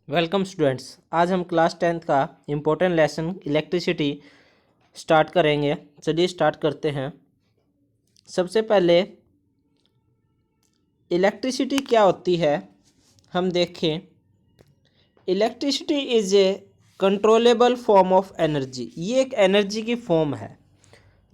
Welcome students. आज हम class 10th का इम्पोर्टेंट लेसन इलेक्ट्रिसिटी स्टार्ट करेंगे। चलिए स्टार्ट करते हैं। सबसे पहले इलेक्ट्रिसिटी क्या होती है हम देखें। Electricity is a controllable form of energy. ये एक एनर्जी की फॉर्म है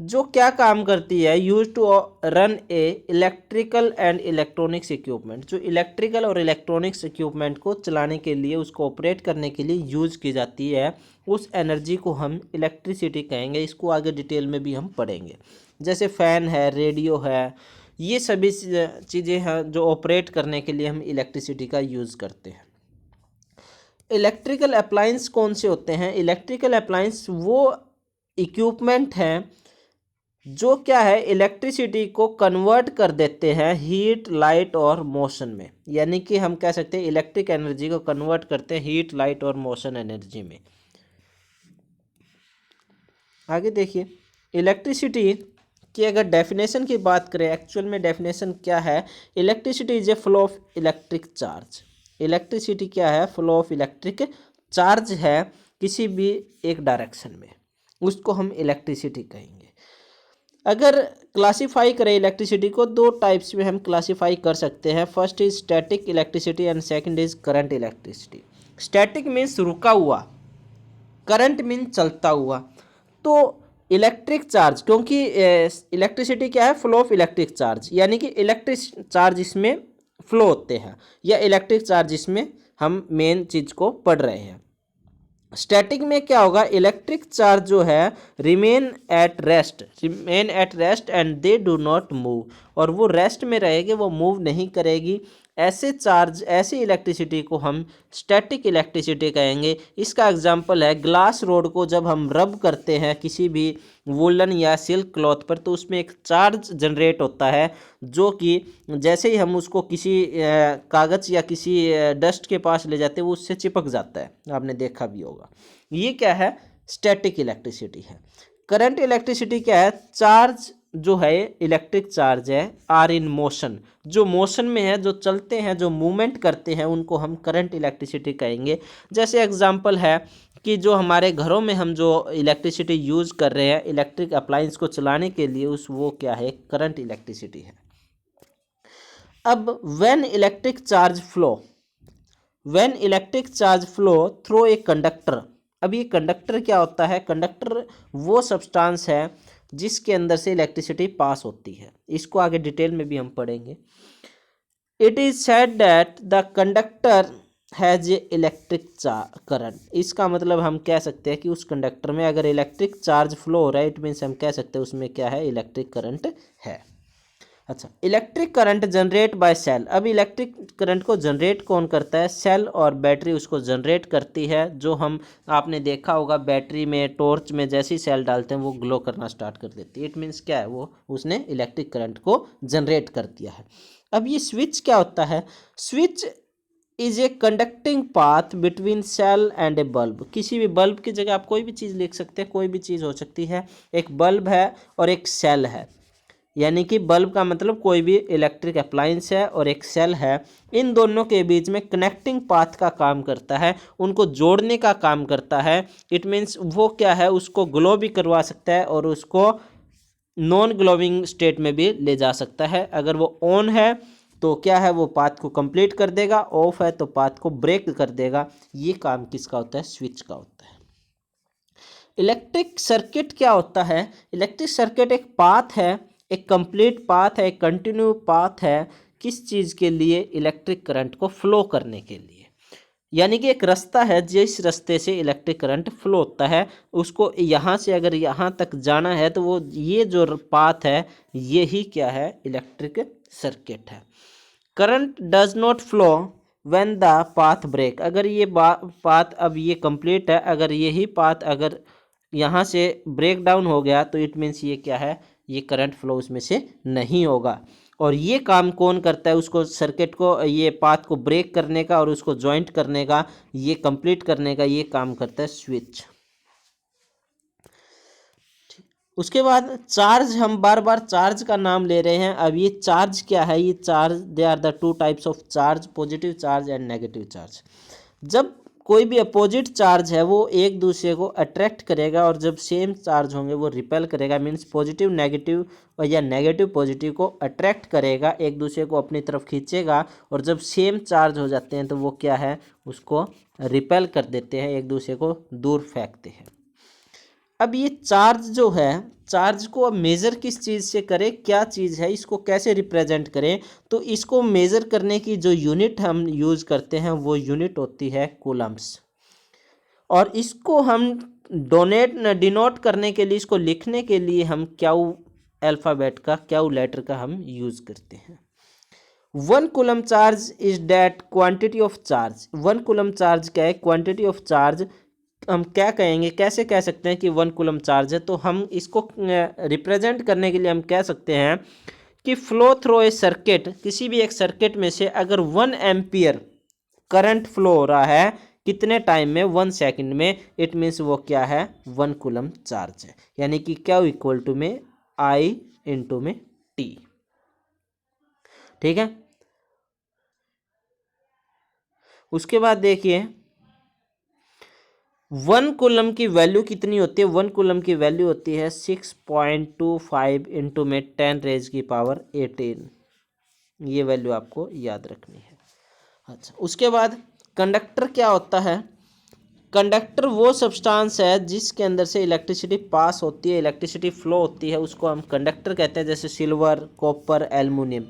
जो क्या काम करती है, use to run a electrical and electronics equipment. जो इलेक्ट्रिकल और इलेक्ट्रॉनिक्स इक्विपमेंट को चलाने के लिए, उसको ऑपरेट करने के लिए यूज की जाती है, उस एनर्जी को हम इलेक्ट्रिसिटी कहेंगे। इसको आगे डिटेल में भी हम पढ़ेंगे। जैसे फ़ैन है, रेडियो है, ये सभी चीज़ें हैं जो ऑपरेट करने के लिए हम इलेक्ट्रिसिटी का यूज़ करते हैं। इलेक्ट्रिकल अप्लायंस कौन से होते हैं? इलेक्ट्रिकल अप्लायंस वो इक्विपमेंट हैं जो क्या है, इलेक्ट्रिसिटी को कन्वर्ट कर देते हैं हीट, लाइट और मोशन में। यानी कि हम कह सकते हैं इलेक्ट्रिक एनर्जी को कन्वर्ट करते हैं हीट, लाइट और मोशन एनर्जी में। आगे देखिए, इलेक्ट्रिसिटी की अगर डेफिनेशन की बात करें, एक्चुअल में डेफिनेशन क्या है? Electricity is a flow of electric charge. Electricity क्या है? फ्लो ऑफ इलेक्ट्रिक चार्ज है किसी भी एक डायरेक्शन में, उसको हम इलेक्ट्रिसिटी कहेंगे। अगर क्लासीफाई करें इलेक्ट्रिसिटी को, दो टाइप्स में हम क्लासीफाई कर सकते हैं। First is static electricity and second is current electricity. Static means रुका हुआ, करंट मीन्स चलता हुआ। तो इलेक्ट्रिक चार्ज, क्योंकि इलेक्ट्रिसिटी क्या है? फ्लो ऑफ इलेक्ट्रिक चार्ज, यानी कि इलेक्ट्रिक चार्ज इसमें फ्लो होते हैं, या इलेक्ट्रिक चार्ज इसमें हम मेन चीज़ को पढ़ रहे हैं। स्टैटिक में क्या होगा? इलेक्ट्रिक चार्ज जो है remain at rest and they do not move, और वो रेस्ट में रहेगी, वो मूव नहीं करेगी। ऐसे चार्ज, ऐसी इलेक्ट्रिसिटी को हम स्टैटिक इलेक्ट्रिसिटी कहेंगे। इसका एग्जांपल है ग्लास रोड को जब हम रब करते हैं किसी भी वुलन या सिल्क क्लॉथ पर, तो उसमें एक चार्ज जनरेट होता है जो कि जैसे ही हम उसको किसी कागज़ या किसी डस्ट के पास ले जाते हैं, वो उससे चिपक जाता है। आपने देखा भी होगा। ये क्या है? स्टैटिक इलेक्ट्रिसिटी है। करंट इलेक्ट्रिसिटी क्या है? चार्ज जो है, इलेक्ट्रिक चार्ज है, आर इन मोशन, जो मोशन में है, जो चलते हैं, जो मूवमेंट करते हैं, उनको हम करंट इलेक्ट्रिसिटी कहेंगे। जैसे एग्जांपल है कि जो हमारे घरों में हम जो इलेक्ट्रिसिटी यूज़ कर रहे हैं इलेक्ट्रिक अप्लायंस को चलाने के लिए, वो क्या है? करंट इलेक्ट्रिसिटी है। अब when electric charge flow through a conductor. अब ये कंडक्टर क्या होता है? कंडक्टर वो सब्सटेंस है जिसके अंदर से इलेक्ट्रिसिटी पास होती है। इसको आगे डिटेल में भी हम पढ़ेंगे। It is said that the conductor has a electric current. इसका मतलब हम कह सकते हैं कि उस कंडक्टर में अगर इलेक्ट्रिक चार्ज फ्लो हो रहा है, इट मीन्स हम कह सकते हैं उसमें क्या है? इलेक्ट्रिक करंट है। अच्छा, electric current generate by cell. अब इलेक्ट्रिक करंट को जनरेट कौन करता है? सेल और बैटरी उसको जनरेट करती है। जो हम, आपने देखा होगा बैटरी में, टॉर्च में जैसे ही सेल डालते हैं वो ग्लो करना स्टार्ट कर देती है। इट मीन्स क्या है? वो उसने इलेक्ट्रिक करंट को जनरेट कर दिया है। अब ये स्विच क्या होता है? Switch is a conducting path between cell and a bulb. किसी भी बल्ब की जगह आप कोई भी चीज़ लिख सकते हैं, कोई भी चीज़ हो सकती है। एक बल्ब है और एक सेल है, यानी कि बल्ब का मतलब कोई भी इलेक्ट्रिक अप्लायंस है, और एक सेल है। इन दोनों के बीच में कनेक्टिंग पाथ का काम करता है, उनको जोड़ने का काम करता है। इट मीन्स वो क्या है? उसको ग्लो भी करवा सकता है और उसको नॉन ग्लोविंग स्टेट में भी ले जा सकता है। अगर वो ऑन है तो क्या है? वो पाथ को कंप्लीट कर देगा, ऑफ है तो पाथ को ब्रेक कर देगा। ये काम किसका होता है? स्विच का होता है। इलेक्ट्रिक सर्किट क्या होता है? इलेक्ट्रिक सर्किट एक पाथ है, एक कंप्लीट पाथ है, एक कंटिन्यू पाथ है। किस चीज़ के लिए? इलेक्ट्रिक करंट को फ्लो करने के लिए। यानी कि एक रास्ता है जिस रास्ते से इलेक्ट्रिक करंट फ्लो होता है, उसको यहाँ से अगर यहाँ तक जाना है तो वो ये जो पाथ है, ये ही क्या है? इलेक्ट्रिक सर्किट है। Current does not flow when the path break. अगर ये पाथ, अब ये कंप्लीट है, अगर यही पाथ अगर यहाँ से ब्रेक डाउन हो गया तो इट मीन्स ये क्या है? ये करंट फ्लो उसमें से नहीं होगा। और ये काम कौन करता है? उसको, सर्किट को, ये पाथ को ब्रेक करने का और उसको जॉइंट करने का, ये कंप्लीट करने का, ये काम करता है स्विच। उसके बाद चार्ज, हम बार बार चार्ज का नाम ले रहे हैं। अब ये चार्ज क्या है? ये charge, they are the two types of charge, positive charge and negative charge. जब कोई भी अपोजिट चार्ज है वो एक दूसरे को अट्रैक्ट करेगा और जब सेम चार्ज होंगे वो रिपेल करेगा, मीन्स पॉजिटिव नेगेटिव या नेगेटिव पॉजिटिव को अट्रैक्ट करेगा, एक दूसरे को अपनी तरफ खींचेगा, और जब सेम चार्ज हो जाते हैं तो वो क्या है, उसको रिपेल कर देते हैं, एक दूसरे को दूर फेंकते हैं। अब ये चार्ज जो है, चार्ज को अब मेज़र किस चीज़ से करें, क्या चीज़ है, इसको कैसे रिप्रेजेंट करें, तो इसको मेज़र करने की जो यूनिट हम यूज़ करते हैं वो यूनिट होती है कूलम्स, और इसको हम डिनोट करने के लिए, इसको लिखने के लिए हम क्यू अल्फ़ाबेट का, क्यू लेटर का हम यूज़ करते हैं। 1 coulomb charge is that quantity of charge. 1 coulomb charge क्या है, क्वांटिटी ऑफ चार्ज। हम क्या कहेंगे, कैसे कह सकते हैं कि 1 कूलम चार्ज है, तो हम इसको रिप्रेजेंट करने के लिए हम कह सकते हैं कि फ्लो थ्रो ए सर्किट, किसी भी एक सर्किट में से अगर 1 एम्पियर करंट फ्लो हो रहा है कितने टाइम में, 1 सेकंड में, इट मीन्स वो क्या है, 1 कूलम चार्ज है, यानी कि क्या इक्वल टू में आई इंटू में टी। ठीक है, उसके बाद देखिए 1 कूलम की वैल्यू कितनी होती है, 1 कूलम की वैल्यू होती है 6.25 इंटू में 10⁻18। ये वैल्यू आपको याद रखनी है। अच्छा, उसके बाद कंडक्टर क्या होता है, कंडक्टर वो सब्सटेंस है जिसके अंदर से इलेक्ट्रिसिटी पास होती है, इलेक्ट्रिसिटी फ्लो होती है, उसको हम कंडक्टर कहते हैं, जैसे सिल्वर, कॉपर, एल्युमिनियम।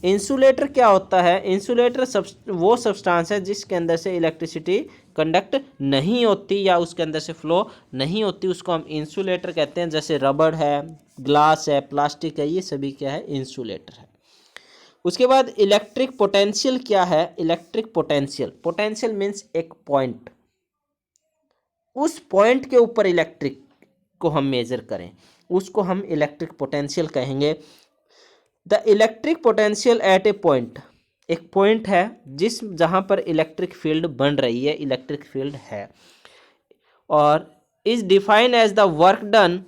इंसुलेटर क्या होता है, इंसुलेटर वो सब्सटेंस है जिसके अंदर से इलेक्ट्रिसिटी कंडक्ट नहीं होती या उसके अंदर से फ्लो नहीं होती, उसको हम इंसुलेटर कहते हैं, जैसे रबड़ है, ग्लास है, प्लास्टिक है, ये सभी क्या है, इंसुलेटर है। उसके बाद इलेक्ट्रिक पोटेंशियल क्या है, इलेक्ट्रिक पोटेंशियल, पोटेंशियल मीन्स एक पॉइंट, उस पॉइंट के ऊपर इलेक्ट्रिक को हम मेजर करें, उसको हम इलेक्ट्रिक पोटेंशियल कहेंगे। The electric potential at A point, एक पॉइंट है जिस जहाँ पर इलेक्ट्रिक फील्ड बन रही है, इलेक्ट्रिक फील्ड है, और is defined as the work done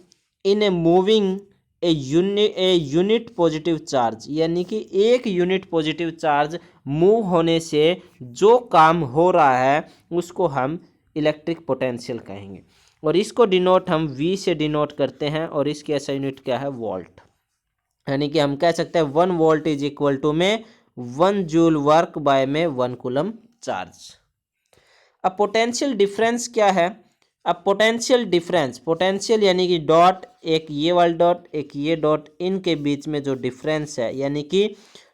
in a moving a unit positive charge, यानी कि एक यूनिट पॉजिटिव चार्ज मूव होने से जो काम हो रहा है उसको हम इलेक्ट्रिक पोटेंशियल कहेंगे, और इसको डिनोट हम V से डिनोट करते हैं, और इसकी ऐसा यूनिट क्या है, वोल्ट, यानी कि हम कह सकते हैं 1 वोल्ट इज इक्वल टू में 1 जूल वर्क बाय में 1 कूलम चार्ज। अब पोटेंशियल डिफरेंस क्या है, अब पोटेंशियल डिफरेंस, पोटेंशियल यानी कि डॉट, एक ये वाला डॉट, एक ये डॉट, इनके बीच में जो डिफरेंस है, यानी कि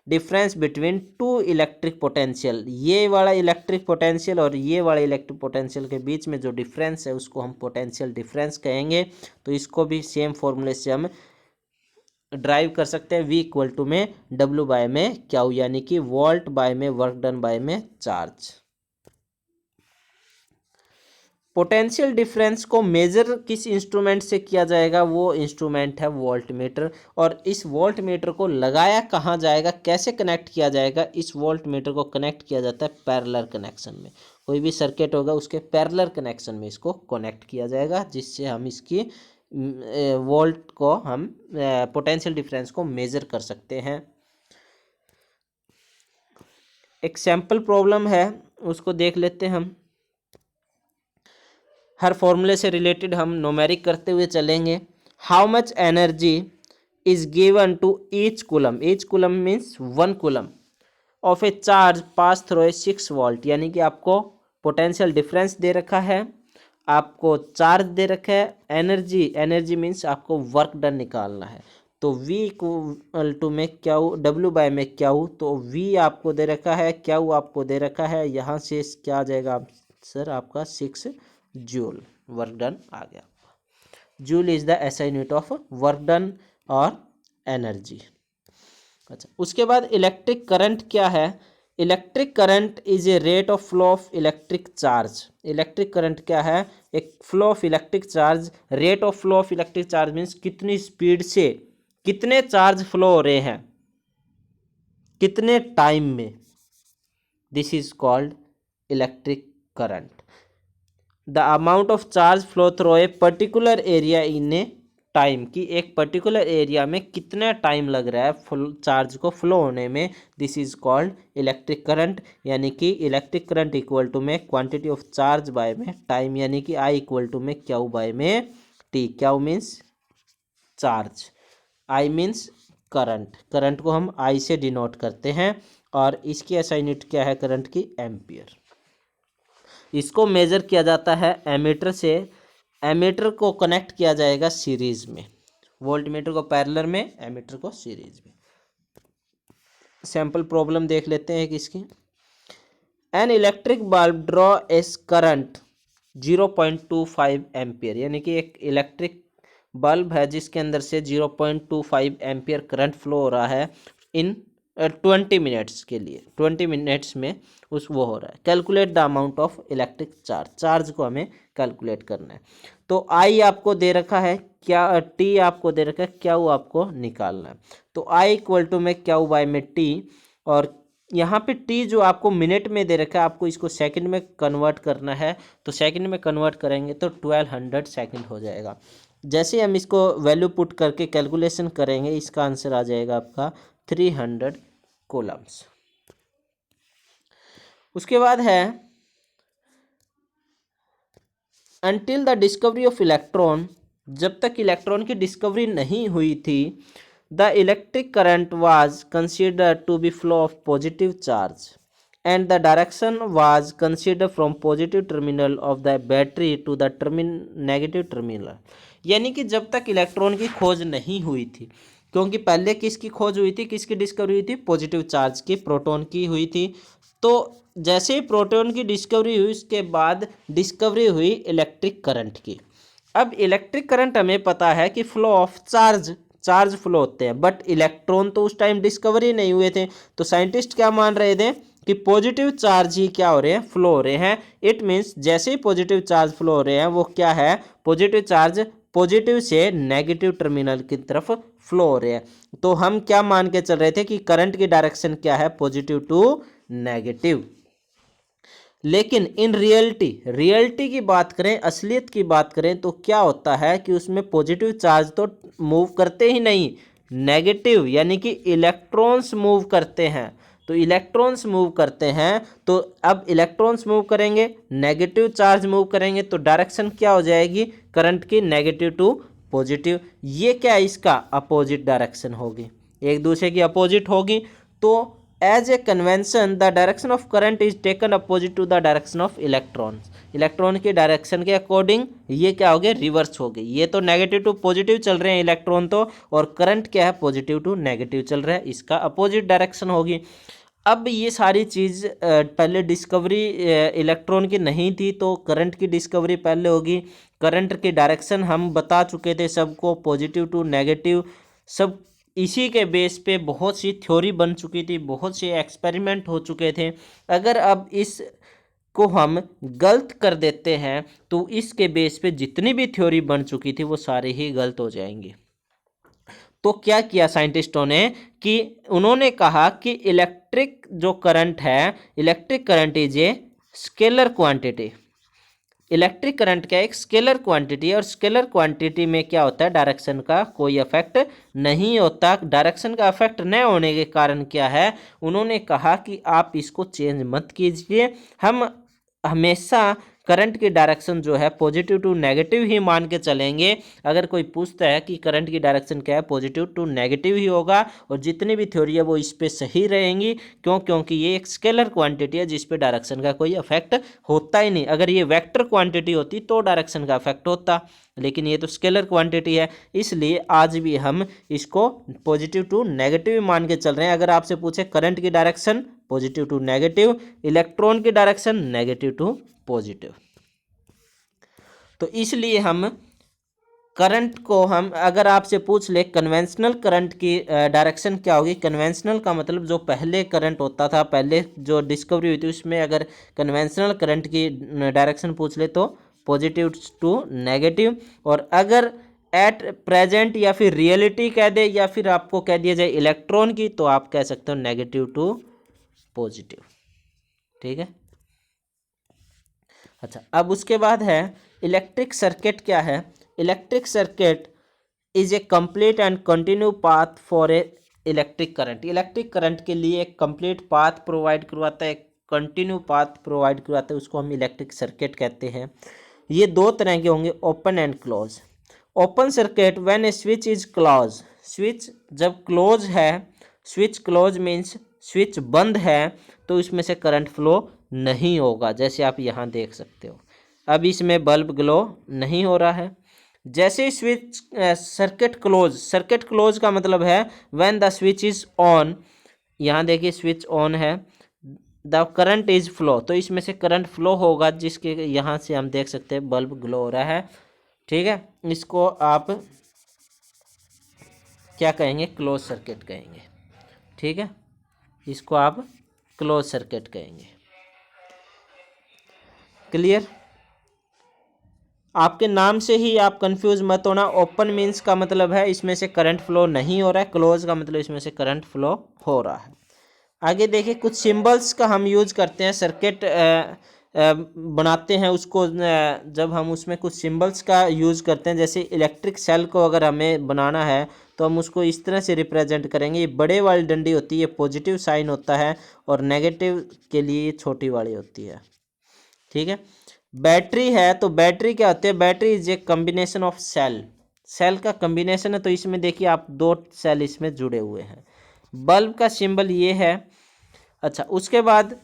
difference between two electric potential, ये वाला इलेक्ट्रिक पोटेंशियल और ये वाला इलेक्ट्रिक पोटेंशियल के बीच में जो डिफरेंस है उसको हम पोटेंशियल डिफरेंस कहेंगे। तो इसको भी सेम फॉर्मूले से हम ड्राइव कर सकते हैं, V इक्वल टू में W बाय में क्यू, यानी कि वोल्ट बाय में वर्क डन बाय में चार्ज। पोटेंशियल डिफरेंस को मेजर किस इंस्ट्रूमेंट से किया जाएगा, वो इंस्ट्रूमेंट है वोल्ट मीटर, और इस वोल्ट मीटर को लगाया कहाँ जाएगा, कैसे कनेक्ट किया जाएगा, इस वोल्ट मीटर को कनेक्ट किया जाता है पैरेलल कनेक्शन में, कोई भी सर्किट होगा उसके पैरेलल कनेक्शन में इसको कनेक्ट किया जाएगा, जिससे हम इसकी वोल्ट को हम पोटेंशियल डिफरेंस को मेजर कर सकते हैं। एक सैम्पल प्रॉब्लम है उसको देख लेते हैं हम, हर फॉर्मूले से रिलेटेड हम न्यूमेरिक करते हुए चलेंगे। How much energy is given to each coulomb, each coulomb means 1 coulomb of a charge pass through a 6 volt, यानी कि आपको पोटेंशियल डिफरेंस दे रखा है, आपको चार्ज दे रखा है, एनर्जी, एनर्जी मीन्स आपको वर्क डन निकालना है, तो V इक्वल टू में क्यू, W बाय में क्यू, तो V आपको दे रखा है, क्यू आपको दे रखा है, यहाँ से क्या आ जाएगा सर आपका 6 जूल वर्क डन आ गया। Joule is the SI unit of work done और एनर्जी। अच्छा, उसके बाद इलेक्ट्रिक करंट क्या है, electric current is a rate of flow of electric charge, electric current क्या है, एक flow of electric charge, rate of flow of electric charge means कितनी स्पीड से कितने चार्ज फ्लो हो रहे हैं कितने टाइम में, this is called electric current. The amount of charge flow through a particular area in A time कि एक पर्टिकुलर एरिया में कितना टाइम लग रहा है फुल चार्ज को फ्लो होने में, this is called electric current. यानी कि इलेक्ट्रिक करंट इक्वल टू में क्वांटिटी ऑफ चार्ज बाय में टाइम, यानी कि आई इक्वल टू में क्यू बाय में T. Q means charge, I means current. Current को हम आई से डिनोट करते हैं और इसकी एसआई यूनिट क्या है करंट की, एम्पियर। इसको मेजर किया जाता है एमीटर से। एमीटर को कनेक्ट किया जाएगा सीरीज में, वोल्टमीटर को पैरेलल में, एमीटर को सीरीज में। सैंपल प्रॉब्लम देख लेते हैं किसकी। An electric bulb draw S current 0.25 ampere, यानी कि एक इलेक्ट्रिक बल्ब है जिसके अंदर से 0.25 एम्पियर करंट फ्लो हो रहा है इन 20 मिनट्स के लिए, 20 मिनट्स में उस वो हो रहा है। Calculate the amount of electric charge, charge को हमें कैलकुलेट करना है। तो आई आपको दे रखा है, क्या टी आपको दे रखा है, क्या वो आपको निकालना है। तो आई इक्वल टू में क्या बाय में टी, और यहाँ पे टी जो आपको मिनट में दे रखा है आपको इसको सेकंड में कन्वर्ट करना है। तो सेकंड में कन्वर्ट करेंगे तो 1200 सेकंड हो जाएगा। जैसे हम इसको वैल्यू पुट करके कैलकुलेशन करेंगे इसका आंसर आ जाएगा आपका 300 कूलम्स। उसके बाद है until the discovery of electron, जब तक इलेक्ट्रॉन की डिस्कवरी नहीं हुई थी, the electric current was considered to be flow of positive charge and the direction was considered from positive terminal of the battery to the negative terminal. यानी कि जब तक इलेक्ट्रॉन की खोज नहीं हुई थी, क्योंकि पहले किसकी खोज हुई थी, किसकी डिस्कवरी हुई थी, पॉजिटिव चार्ज की, प्रोटॉन की हुई थी। तो जैसे ही प्रोटॉन की डिस्कवरी हुई उसके बाद डिस्कवरी हुई इलेक्ट्रिक करंट की। अब इलेक्ट्रिक करंट हमें पता है कि flow of charge, charge flow होते हैं, बट इलेक्ट्रॉन तो उस टाइम डिस्कवरी नहीं हुए थे। तो साइंटिस्ट क्या मान रहे थे कि पॉजिटिव चार्ज ही क्या हो रहे हैं, फ्लो हो रहे हैं। इट मीन्स जैसे ही पॉजिटिव चार्ज फ्लो हो रहे हैं वो क्या है, पॉजिटिव चार्ज पॉजिटिव से नेगेटिव टर्मिनल की तरफ फ्लो हो रहे हैं। तो हम क्या मान के चल रहे थे कि करंट की डायरेक्शन क्या है, पॉजिटिव टू नेगेटिव। लेकिन इन रियलिटी की बात करें, असलियत की बात करें तो क्या होता है कि उसमें पॉजिटिव चार्ज तो मूव करते ही नहीं, नेगेटिव यानी कि इलेक्ट्रॉन्स मूव करते हैं। तो इलेक्ट्रॉन्स मूव करते हैं, तो अब इलेक्ट्रॉन्स मूव करेंगे, नेगेटिव चार्ज मूव करेंगे, तो डायरेक्शन क्या हो जाएगी करंट की, नेगेटिव टू पॉजिटिव। ये क्या है, इसका अपोजिट डायरेक्शन होगी, एक दूसरे की अपोजिट होगी। तो as a convention the direction of current is taken opposite to the direction of electron. Electron की डायरेक्शन के अकॉर्डिंग ये क्या हो गया, रिवर्स हो गई। ये तो नेगेटिव टू पॉजिटिव चल रहे हैं इलेक्ट्रॉन तो, और करंट क्या है, पॉजिटिव टू नेगेटिव चल रहा है, इसका अपोजिट डायरेक्शन होगी। अब ये सारी चीज़ पहले डिस्कवरी इलेक्ट्रॉन की नहीं थी, तो करंट की डिस्कवरी पहले होगी। करंट की डायरेक्शन हम बता चुके थे सबको, पॉजिटिव टू नेगेटिव, सब इसी के बेस पे बहुत सी थ्योरी बन चुकी थी, बहुत से एक्सपेरिमेंट हो चुके थे। अगर अब इस को हम गलत कर देते हैं तो इसके बेस पे जितनी भी थ्योरी बन चुकी थी वो सारी ही गलत हो जाएंगी। तो क्या किया साइंटिस्टों ने कि उन्होंने कहा कि इलेक्ट्रिक जो करंट है, electric current is a scalar quantity. Electric current क्या एक स्केलर क्वांटिटी है, और स्केलर क्वांटिटी में क्या होता है, डायरेक्शन का कोई इफेक्ट नहीं होता। डायरेक्शन का इफेक्ट न होने के कारण क्या है, उन्होंने कहा कि आप इसको चेंज मत कीजिए, हम हमेशा करंट की डायरेक्शन जो है पॉजिटिव टू नेगेटिव ही मान के चलेंगे। अगर कोई पूछता है कि करंट की डायरेक्शन क्या है, पॉजिटिव टू नेगेटिव ही होगा, और जितनी भी थ्योरी है वो इस पे सही रहेंगी। क्यों, क्योंकि ये एक स्केलर क्वांटिटी है जिस पे डायरेक्शन का कोई इफेक्ट होता ही नहीं। अगर ये वेक्टर क्वांटिटी होती तो डायरेक्शन का इफेक्ट होता, लेकिन ये तो स्केलर क्वांटिटी है, इसलिए आज भी हम इसको पॉजिटिव टू नेगेटिव मान के चल रहे हैं। अगर आपसे पूछे करंट की direction positive to negative, electron की डायरेक्शन नेगेटिव टू पॉजिटिव, तो इसलिए हम करंट को, हम अगर आपसे पूछ ले कन्वेंशनल करंट की डायरेक्शन क्या होगी, कन्वेंशनल का मतलब जो पहले करंट होता था, पहले जो डिस्कवरी हुई थी उसमें अगर कन्वेंशनल करंट की डायरेक्शन पूछ ले तो पॉजिटिव टू नेगेटिव। और अगर एट प्रेजेंट या फिर रियलिटी कह दे या फिर आपको कह दिया जाए इलेक्ट्रॉन की, तो आप कह सकते हो नेगेटिव टू पॉजिटिव। ठीक है, अच्छा अब उसके बाद है इलेक्ट्रिक सर्किट क्या है। Electric circuit is a complete and continue path for a electric current. Electric current के लिए एक कंप्लीट पाथ प्रोवाइड करवाता है, कंटिन्यू पाथ प्रोवाइड करवाता है, उसको हम इलेक्ट्रिक सर्किट कहते हैं। ये दो तरह के होंगे, open and close. Open circuit when A switch is close, switch जब क्लोज है, स्विच क्लोज मीन्स स्विच बंद है, तो इसमें से करंट फ्लो नहीं होगा, जैसे आप यहाँ देख सकते हो। अब इसमें बल्ब ग्लो नहीं हो रहा है। जैसे ही switch circuit close, circuit close का मतलब है when the switch is on, यहाँ देखिए स्विच ऑन है, द करंट इज फ्लो, तो इसमें से करंट फ्लो होगा, जिसके यहाँ से हम देख सकते हैं बल्ब ग्लो हो रहा है। ठीक है, इसको आप क्या कहेंगे, क्लोज सर्किट कहेंगे। ठीक है, इसको आप क्लोज सर्किट कहेंगे। क्लियर? आपके नाम से ही आप कंफ्यूज मत होना। ओपन मीन्स का मतलब है इसमें से करंट फ्लो नहीं हो रहा है, क्लोज का मतलब इसमें से करंट फ्लो हो रहा है। आगे देखिए, कुछ सिंबल्स का हम यूज करते हैं सर्किट बनाते हैं उसको, जब हम उसमें कुछ सिंबल्स का यूज़ करते हैं, जैसे इलेक्ट्रिक सेल को अगर हमें बनाना है तो हम उसको इस तरह से रिप्रेजेंट करेंगे। ये बड़े वाली डंडी होती है, पॉजिटिव साइन होता है, और नेगेटिव के लिए ये छोटी वाली होती है। ठीक है, बैटरी है तो बैटरी क्या होती है, battery is a combination of cell, cell का कम्बिनेशन है, तो इसमें देखिए आप दो सेल इसमें जुड़े हुए हैं। बल्ब का सिंबल ये है। अच्छा, उसके बाद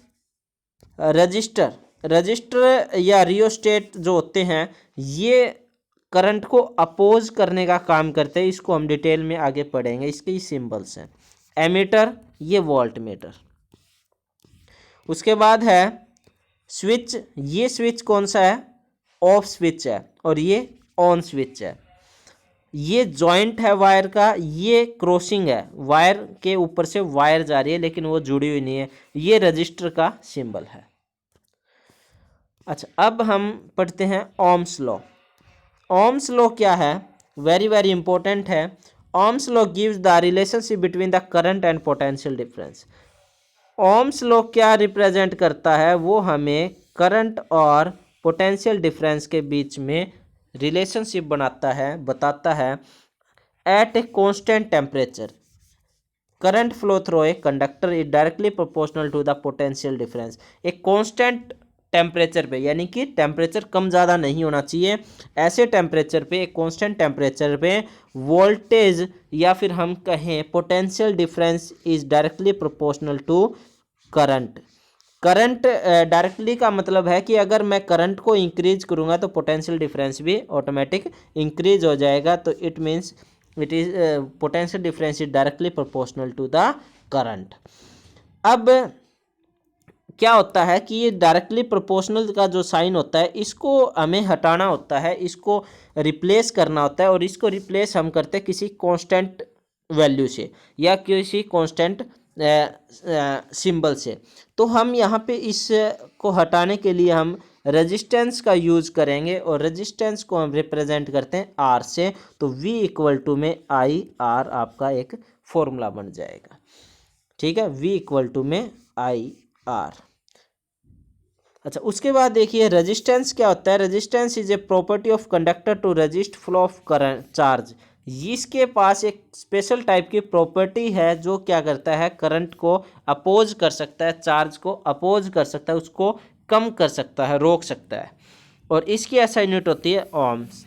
रजिस्टर, रजिस्टर या रियोस्टेट जो होते हैं ये करंट को अपोज करने का काम करते हैं, इसको हम डिटेल में आगे पढ़ेंगे, इसके सिंबल्स हैं। एमीटर, ये वोल्ट मीटर। उसके बाद है स्विच, ये स्विच कौन सा है, ऑफ स्विच है, और ये ऑन स्विच है। ये जॉइंट है वायर का, ये क्रॉसिंग है, वायर के ऊपर से वायर जा रही है लेकिन वो जुड़ी हुई नहीं है, ये रजिस्टर का सिंबल है। अच्छा, अब हम पढ़ते हैं ओम्स लॉ। ओम्स लॉ क्या है, वेरी वेरी इंपॉर्टेंट है। Ohm's law gives the relationship between the current and potential difference. Ohm's law क्या रिप्रेजेंट करता है, वो हमें करंट और पोटेंशियल डिफरेंस के बीच में रिलेशनशिप बनाता है, बताता है। At a constant temperature current flow through a conductor is directly proportional to the potential difference. एक कांस्टेंट टेम्परेचर पे, यानी कि टेम्परेचर कम ज़्यादा नहीं होना चाहिए, ऐसे टेम्परेचर पे, एक कांस्टेंट टेम्परेचर पे वोल्टेज या फिर हम कहें potential difference is directly proportional to current. Current directly का मतलब है कि अगर मैं करंट को इंक्रीज करूंगा तो पोटेंशियल डिफरेंस भी ऑटोमेटिक इंक्रीज हो जाएगा, तो it means it is potential difference is directly proportional to the current. अब क्या होता है कि ये डायरेक्टली प्रोपोर्शनल का जो साइन होता है इसको हमें हटाना होता है, इसको रिप्लेस करना होता है, और इसको रिप्लेस हम करते हैं किसी कांस्टेंट वैल्यू से या किसी कांस्टेंट सिंबल से। तो हम यहाँ पे इस को हटाने के लिए हम रेजिस्टेंस का यूज करेंगे, और रेजिस्टेंस को हम रिप्रेजेंट करते हैं आर से, तो V इक्वल टू में आई आर आपका एक फॉर्मूला बन जाएगा। ठीक है, V इक्वल टू में आई आर। अच्छा, उसके बाद देखिए रेजिस्टेंस क्या होता है। Resistance is a property of conductor to resist flow of current charge. इसके पास एक स्पेशल टाइप की प्रॉपर्टी है जो क्या करता है, करंट को अपोज कर सकता है, चार्ज को अपोज कर सकता है, उसको कम कर सकता है, रोक सकता है, और इसकी ऐसा यूनिट होती है ओम्स।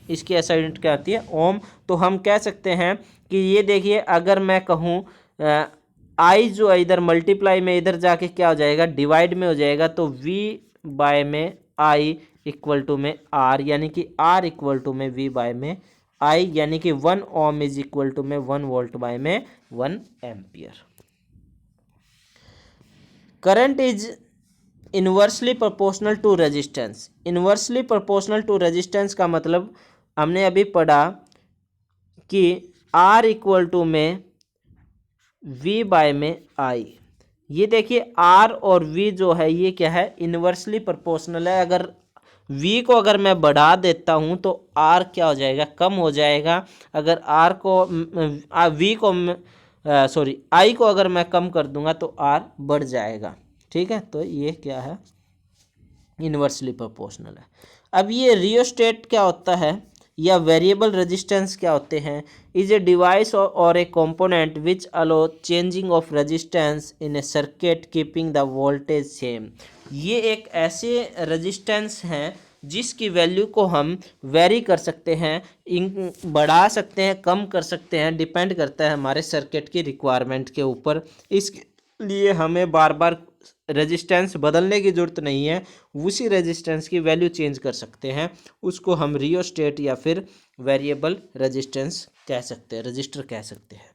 इसकी ऐसा यूनिट क्या होती है, ओम। तो हम कह सकते हैं कि ये देखिए, अगर मैं कहूँ आई जो है इधर मल्टीप्लाई में इधर जाके क्या हो जाएगा, डिवाइड में हो जाएगा, तो V बाय में आई इक्वल टू में आर, यानी कि R इक्वल टू में V बाय में आई, यानी कि 1 ओम इज इक्वल टू में 1 वोल्ट बाय में 1 ampere. Current is inversely proportional to resistance. Inversely proportional to resistance का मतलब हमने अभी पढ़ा कि R इक्वल टू में V बाय में आई। ये देखिए R और V जो है ये क्या है, इनवर्सली प्रोपोर्शनल है। अगर V को अगर मैं बढ़ा देता हूँ तो R क्या हो जाएगा, कम हो जाएगा। अगर R को V को सॉरी I को अगर मैं कम कर दूंगा तो R बढ़ जाएगा। ठीक है, तो ये क्या है, इनवर्सली प्रोपोर्शनल है। अब ये रियोस्टेट क्या होता है, या वेरिएबल रेजिस्टेंस क्या होते हैं? इज ए डिवाइस और a component which allow changing of resistance in a circuit keeping the voltage same. ये एक ऐसे रेजिस्टेंस हैं जिसकी वैल्यू को हम वेरी कर सकते हैं, बढ़ा सकते हैं, कम कर सकते हैं, डिपेंड करता है हमारे सर्किट की रिक्वायरमेंट के ऊपर। इसके लिए हमें बार बार रेजिस्टेंस बदलने की ज़रूरत नहीं है, उसी रेजिस्टेंस की वैल्यू चेंज कर सकते हैं, उसको हम रियोस्टेट या फिर वेरिएबल रेजिस्टेंस कह सकते हैं, रजिस्टर कह सकते हैं।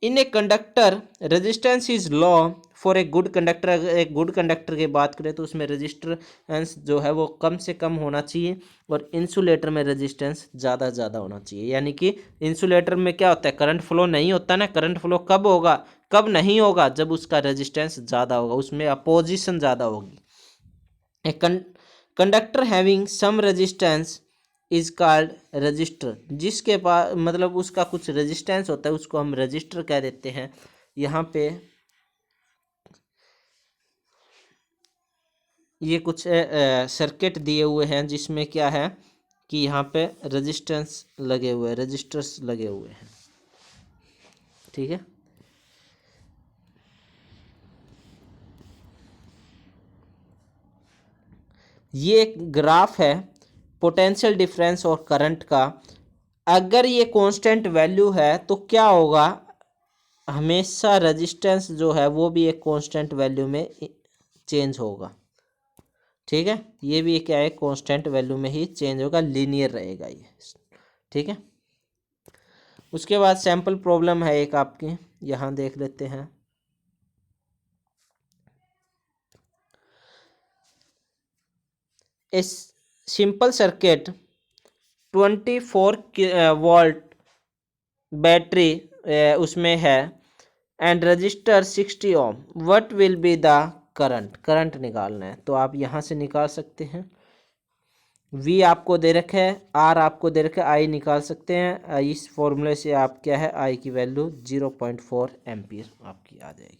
In a conductor resistance is low for a good conductor. अगर एक गुड कंडक्टर की बात करें तो उसमें रेजिस्टेंस जो है वो कम से कम होना चाहिए और इंसुलेटर में रेजिस्टेंस ज़्यादा होना चाहिए। यानी कि इंसुलेटर में क्या होता है, करंट फ्लो नहीं होता ना, करंट फ्लो कब होगा, कब नहीं होगा, जब उसका रेजिस्टेंस ज़्यादा होगा, उसमें अपोजिशन ज़्यादा होगी। A conductor having some resistance is called resistor. जिसके पास मतलब उसका कुछ रेजिस्टेंस होता है उसको हम रजिस्टर कह देते हैं। यहाँ पे ये कुछ सर्किट दिए हुए हैं जिसमें क्या है कि यहाँ पे रेजिस्टेंस लगे हुए हैं, रजिस्टर्स लगे हुए हैं, ठीक है। ये एक ग्राफ है पोटेंशियल डिफरेंस और करंट का। अगर ये कांस्टेंट वैल्यू है तो क्या होगा, हमेशा रेजिस्टेंस जो है वो भी एक कांस्टेंट वैल्यू में चेंज होगा, ठीक है। ये भी क्या है, कांस्टेंट वैल्यू में ही चेंज होगा, लीनियर रहेगा ये, ठीक है। उसके बाद सैम्पल प्रॉब्लम है एक आपकी, यहाँ देख लेते हैं। A simple circuit 24 volt battery उसमें है and resistor 60 ohm, what will be the current निकालना है। तो आप यहाँ से निकाल सकते हैं, V आपको दे रखा है, R आपको दे रखा है, I निकाल सकते हैं। इस फॉर्मूले से आप क्या है, I की वैल्यू 0.4 एम्पियर आपकी आ जाएगी।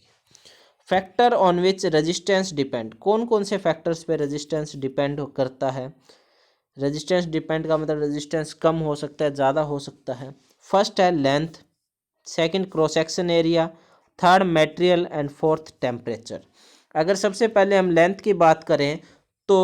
Factor on which resistance depend, कौन कौन से फैक्टर्स पे रेजिस्टेंस डिपेंड करता है। रेजिस्टेंस डिपेंड का मतलब रेजिस्टेंस कम हो सकता है, ज़्यादा हो सकता है। फर्स्ट है length, second cross section area, third material and fourth temperature. अगर सबसे पहले हम लेंथ की बात करें तो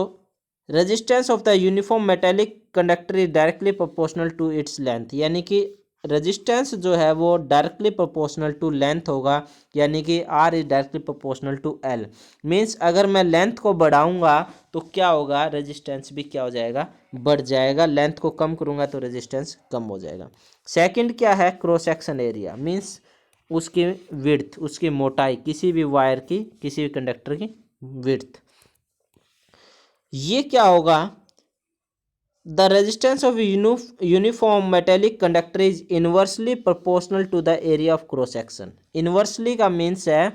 resistance of the uniform metallic conductor is directly proportional to its length. यानी कि रेजिस्टेंस जो है वो डायरेक्टली प्रोपोर्शनल टू लेंथ होगा, यानी कि R is directly proportional to L। Means अगर मैं लेंथ को बढ़ाऊंगा तो क्या होगा, रेजिस्टेंस भी क्या हो जाएगा, बढ़ जाएगा। लेंथ को कम करूंगा तो रेजिस्टेंस कम हो जाएगा। सेकंड क्या है, क्रॉस सेक्शन एरिया, मीन्स उसकी विड्थ, उसकी मोटाई, किसी भी वायर की, किसी भी कंडक्टर की विड्थ। ये क्या होगा, the resistance of uniform metallic conductor is inversely proportional to the area of cross section. Inversely का मीन्स है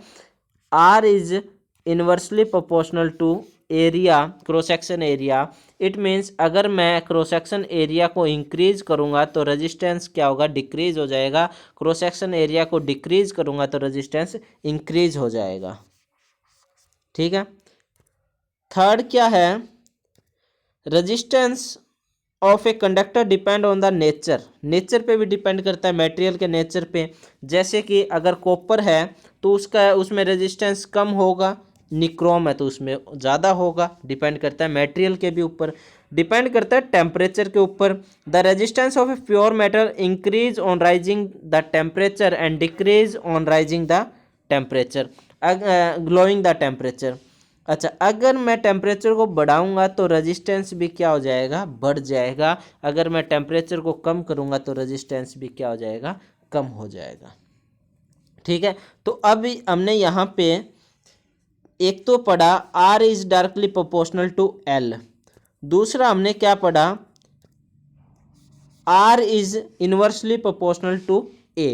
R is inversely proportional to area, cross section area. It means अगर मैं क्रॉस सेक्शन एरिया को increase करूंगा तो resistance क्या होगा, decrease हो जाएगा। क्रॉस सेक्शन एरिया को डिक्रीज करूंगा तो रेजिस्टेंस इंक्रीज हो जाएगा, ठीक है। थर्ड क्या है, resistance of a conductor depend on the nature, nature पे भी डिपेंड करता है, मटेरियल के नेचर पे। जैसे कि अगर कॉपर है तो उसका उसमें रेजिस्टेंस कम होगा, निक्रोम है तो उसमें ज़्यादा होगा, डिपेंड करता है मटेरियल के भी ऊपर, डिपेंड करता है टेम्परेचर के ऊपर। The resistance of a pure metal increase on rising the temperature and decrease on rising the temperature, glowing the temperature. अच्छा, अगर मैं टेम्परेचर को बढ़ाऊंगा तो रेजिस्टेंस भी क्या हो जाएगा, बढ़ जाएगा। अगर मैं टेम्परेचर को कम करूंगा तो रेजिस्टेंस भी क्या हो जाएगा, कम हो जाएगा, ठीक है। तो अब हमने यहाँ पे एक तो पढ़ा R is directly proportional to L, दूसरा हमने क्या पढ़ा, R is inversely proportional to A।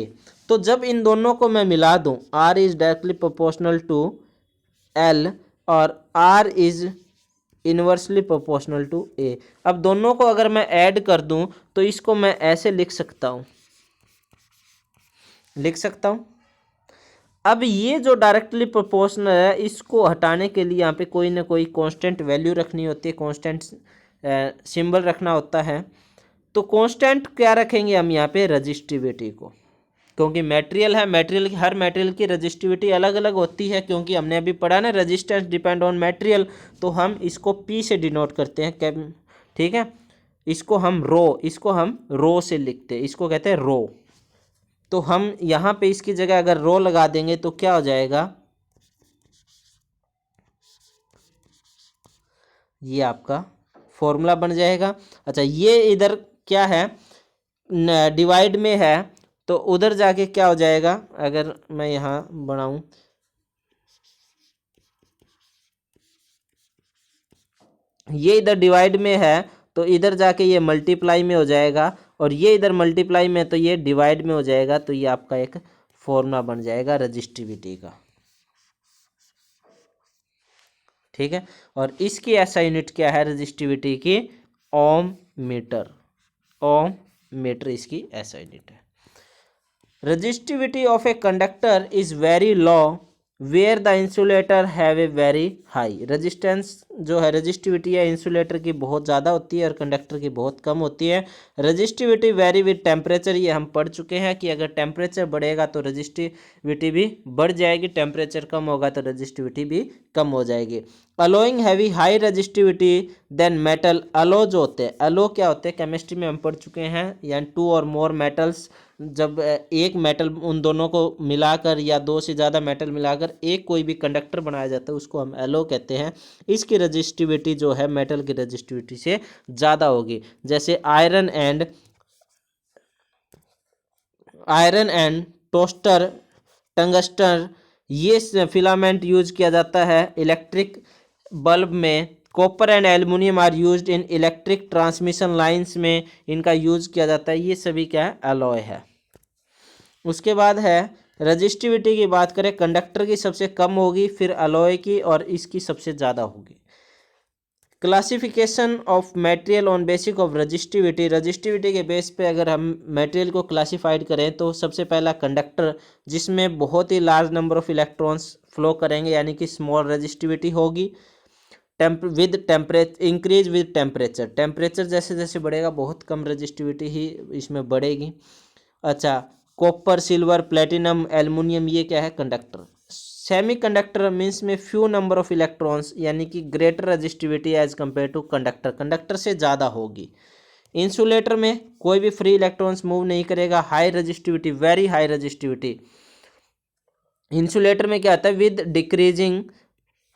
तो जब इन दोनों को मैं मिला दूं, R is directly proportional to L और R is inversely proportional to A, अब दोनों को अगर मैं ऐड कर दूं तो इसको मैं ऐसे लिख सकता हूं, अब ये जो डायरेक्टली प्रोपोर्शनल है इसको हटाने के लिए यहाँ पे कोई ना कोई कांस्टेंट वैल्यू रखनी होती है, कांस्टेंट सिंबल रखना होता है। तो कांस्टेंट क्या रखेंगे हम यहाँ पे, रजिस्टिविटी को, क्योंकि मटेरियल है, मटेरियल की हर मटेरियल की रजिस्टिविटी अलग अलग होती है, क्योंकि हमने अभी पढ़ा ना रेजिस्टेंस डिपेंड ऑन मटेरियल, तो हम इसको पी से डिनोट करते हैं, ठीक है। इसको हम रो से लिखते हैं, इसको कहते हैं रो। तो हम यहाँ पे इसकी जगह अगर रो लगा देंगे तो क्या हो जाएगा, ये आपका फॉर्मूला बन जाएगा। अच्छा, ये इधर क्या है, डिवाइड में है, तो उधर जाके क्या हो जाएगा, अगर मैं यहाँ बनाऊं, ये इधर डिवाइड में है तो इधर जाके ये मल्टीप्लाई में हो जाएगा, और ये इधर मल्टीप्लाई में तो ये डिवाइड में हो जाएगा। तो ये आपका एक फॉर्मूला बन जाएगा रजिस्टिविटी का, ठीक है। और इसकी ऐसा यूनिट क्या है रजिस्टिविटी की, ओम मीटर, ओम मीटर इसकी ऐसा यूनिट है। Resistivity of a conductor is very low where the insulator have a very high resistance। जो है रजिस्टिविटी है इंसुलेटर की बहुत ज़्यादा होती है और कंडक्टर की बहुत कम होती है। रजिस्टिविटी वेरी विद टेम्परेचर, ये हम पढ़ चुके हैं कि अगर टेम्परेचर बढ़ेगा तो रजिस्टिविटी भी बढ़ जाएगी, टेम्परेचर कम होगा तो रजिस्टिविटी भी कम हो जाएगी। Alloying heavy high resistivity than metal, alloy जो होते हैं, अलो क्या होते हैं केमिस्ट्री में हम पढ़ चुके हैं, यानी टू और मोर मेटल्स, जब एक मेटल उन दोनों को मिलाकर या दो से ज़्यादा मेटल मिलाकर एक कोई भी कंडक्टर बनाया जाता है उसको हम एलो कहते हैं। इसकी रजिस्टिविटी जो है मेटल की रजिस्टिविटी से ज़्यादा होगी। जैसे आयरन एंड टोस्टर, टंगस्टर, ये फिलामेंट यूज किया जाता है इलेक्ट्रिक बल्ब में। Copper and aluminium are used in electric transmission lines में इनका यूज किया जाता है। ये सभी क्या है, एलॉय है। उसके बाद है रजिस्टिविटी की बात करें, कंडक्टर की सबसे कम होगी, फिर अलॉय की, और इसकी सबसे ज़्यादा होगी। Classification of material on basic of resistivity, resistivity के बेस पे अगर हम मटेरियल को क्लासिफाइड करें तो सबसे पहला कंडक्टर, जिसमें बहुत ही large number of electrons flow करेंगे, यानी कि स्मॉल रजिस्टिविटी होगी। इंक्रीज विद टेम्परेचर, टेम्परेचर जैसे जैसे बढ़ेगा बहुत कम रजिस्टिविटी ही इसमें बढ़ेगी। अच्छा, कॉपर, सिल्वर, प्लेटिनम, एल्युमिनियम, ये क्या है, कंडक्टर। सेमी कंडक्टर मीन्स में फ्यू नंबर ऑफ इलेक्ट्रॉन्स, यानी कि greater resistivity as compare to conductor, conductor से ज़्यादा होगी। इंसुलेटर में कोई भी फ्री इलेक्ट्रॉन्स मूव नहीं करेगा, high resistivity, very high resistivity. Insulator में क्या आता है, with decreasing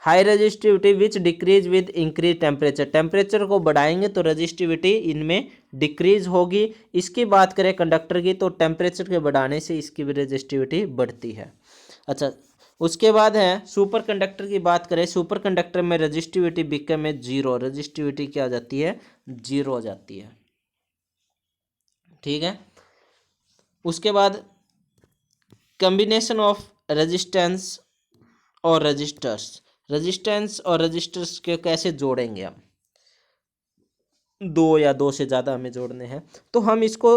high resistivity which decrease with increase temperature, temperature को बढ़ाएंगे तो रजिस्टिविटी इनमें डिक्रीज होगी। इसकी बात करें कंडक्टर की तो टेम्परेचर के बढ़ाने से इसकी भी रजिस्टिविटी बढ़ती है। अच्छा, उसके बाद है सुपर कंडक्टर की बात करें, सुपर कंडक्टर में रजिस्टिविटी बिकम में जीरो, रजिस्टिविटी क्या हो जाती है, जीरो हो जाती है, ठीक है। उसके बाद कॉम्बिनेशन ऑफ रेजिस्टेंस और रजिस्टर्स, रेजिस्टेंस और रजिस्टर्स के कैसे जोड़ेंगे हम, दो या दो से ज़्यादा हमें जोड़ने हैं तो हम इसको,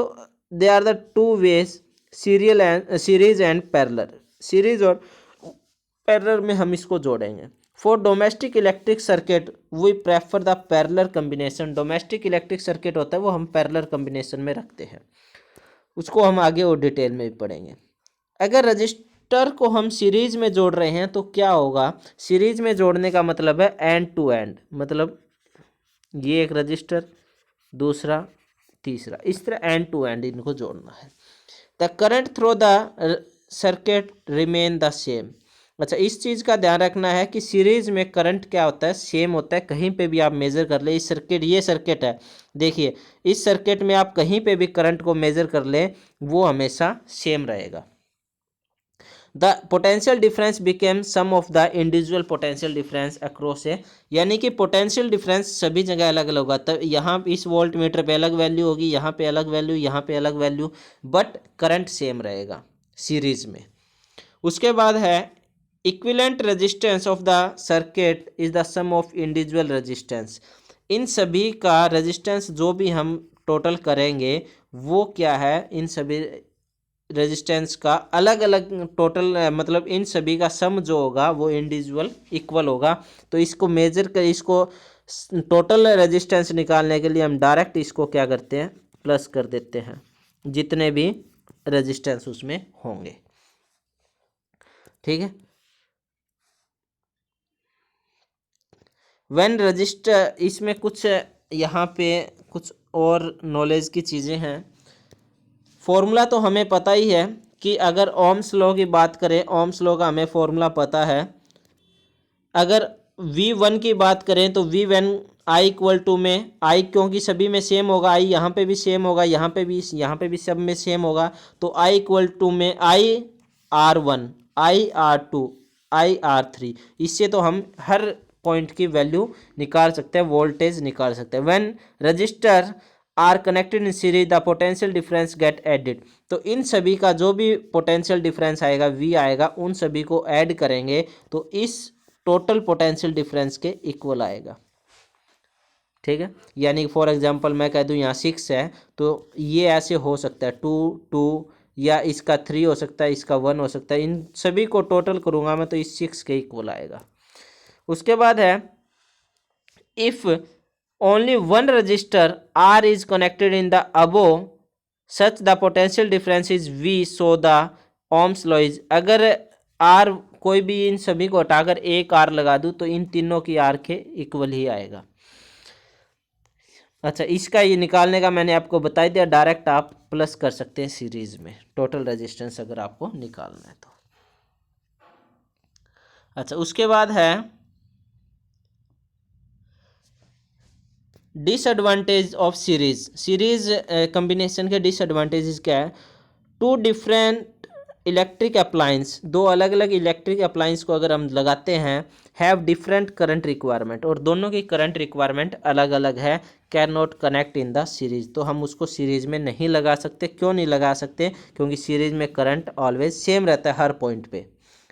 they are the two ways, series and parallel, series और पैरेलल में हम इसको जोड़ेंगे। For domestic electric circuit we prefer the parallel combination, domestic electric circuit होता है वो हम पैरेलल कम्बिनेशन में रखते हैं, उसको हम आगे और डिटेल में भी पढ़ेंगे। अगर रजिस्टर को हम सीरीज में जोड़ रहे हैं तो क्या होगा, सीरीज में जोड़ने का मतलब है एंड टू एंड, मतलब ये एक रजिस्टर, दूसरा, तीसरा, इस तरह एंड टू एंड इनको जोड़ना है। The current through the circuit remain the same. अच्छा, इस चीज़ का ध्यान रखना है कि सीरीज में करंट क्या होता है, सेम होता है, कहीं पे भी आप मेज़र कर ले, इस सर्किट, ये सर्किट है, देखिए इस सर्किट में आप कहीं पे भी करंट को मेज़र कर ले वो हमेशा सेम रहेगा। The potential difference became sum of the individual potential difference across a, यानी कि पोटेंशियल डिफरेंस सभी जगह अलग अलग होगा, तब यहाँ इस वोल्ट मीटर पे अलग वैल्यू होगी, यहाँ पे अलग वैल्यू, यहाँ पे अलग वैल्यू, बट करंट सेम रहेगा सीरीज में। उसके बाद है equivalent resistance of the circuit is the sum of individual resistance, इन सभी का रेजिस्टेंस जो भी हम टोटल करेंगे वो क्या है, इन सभी रेजिस्टेंस का अलग अलग टोटल, मतलब इन सभी का सम जो होगा वो इंडिविजुअल इक्वल होगा। तो इसको मेजर कर, इसको टोटल रेजिस्टेंस निकालने के लिए हम डायरेक्ट इसको क्या करते हैं, प्लस कर देते हैं जितने भी रेजिस्टेंस उसमें होंगे। ठीक है। व्हेन रजिस्टर, इसमें कुछ यहाँ पे कुछ और नॉलेज की चीज़ें हैं। फॉर्मूला तो हमें पता ही है कि अगर ओम्स लॉ की बात करें, ओम्स लॉ का हमें फॉर्मूला पता है। अगर V1 की बात करें तो V1 I इक्वल टू में I, क्योंकि सभी में सेम होगा, I यहाँ पे भी सेम होगा, यहाँ पे भी सब में सेम होगा, तो I इक्वल टू में IR1 IR2 IR3। इससे तो हम हर पॉइंट की वैल्यू निकाल सकते हैं, वोल्टेज निकाल सकते हैं। When resistor are connected in series the potential difference get added. तो इन सभी का जो भी पोटेंशियल डिफरेंस आएगा, V आएगा, उन सभी को ऐड करेंगे तो इस टोटल पोटेंशियल डिफरेंस के इक्वल आएगा। ठीक है। यानी फॉर एग्जांपल मैं कह दूं यहाँ 6 है, तो ये ऐसे हो सकता है 2 2, या इसका 3 हो सकता है, इसका 1 हो सकता है। इन सभी को टोटल करूंगा मैं तो इस 6 के इक्वल आएगा। उसके बाद है if only one register R is connected in the above such the potential difference is V, so the Ohm's law is. अगर R, कोई भी इन सभी को हटाकर एक R लगा दूं तो इन तीनों की R के इक्वल ही आएगा। अच्छा, इसका ये निकालने का मैंने आपको बता दिया, डायरेक्ट आप प्लस कर सकते हैं सीरीज में टोटल रेजिस्टेंस अगर आपको निकालना है तो। अच्छा, उसके बाद है disadvantage of series. Series combination के डिसएडवांटेजेस क्या है? टू डिफरेंट इलेक्ट्रिक अप्लायंस, दो अलग अलग इलेक्ट्रिक अप्लायंस को अगर हम लगाते हैं, हैव डिफरेंट करंट रिक्वायरमेंट, और दोनों की करंट रिक्वायरमेंट अलग अलग है, can not connect in the series. तो हम उसको सीरीज में नहीं लगा सकते। क्यों नहीं लगा सकते? क्योंकि सीरीज में करंट ऑलवेज सेम रहता है हर पॉइंट पे,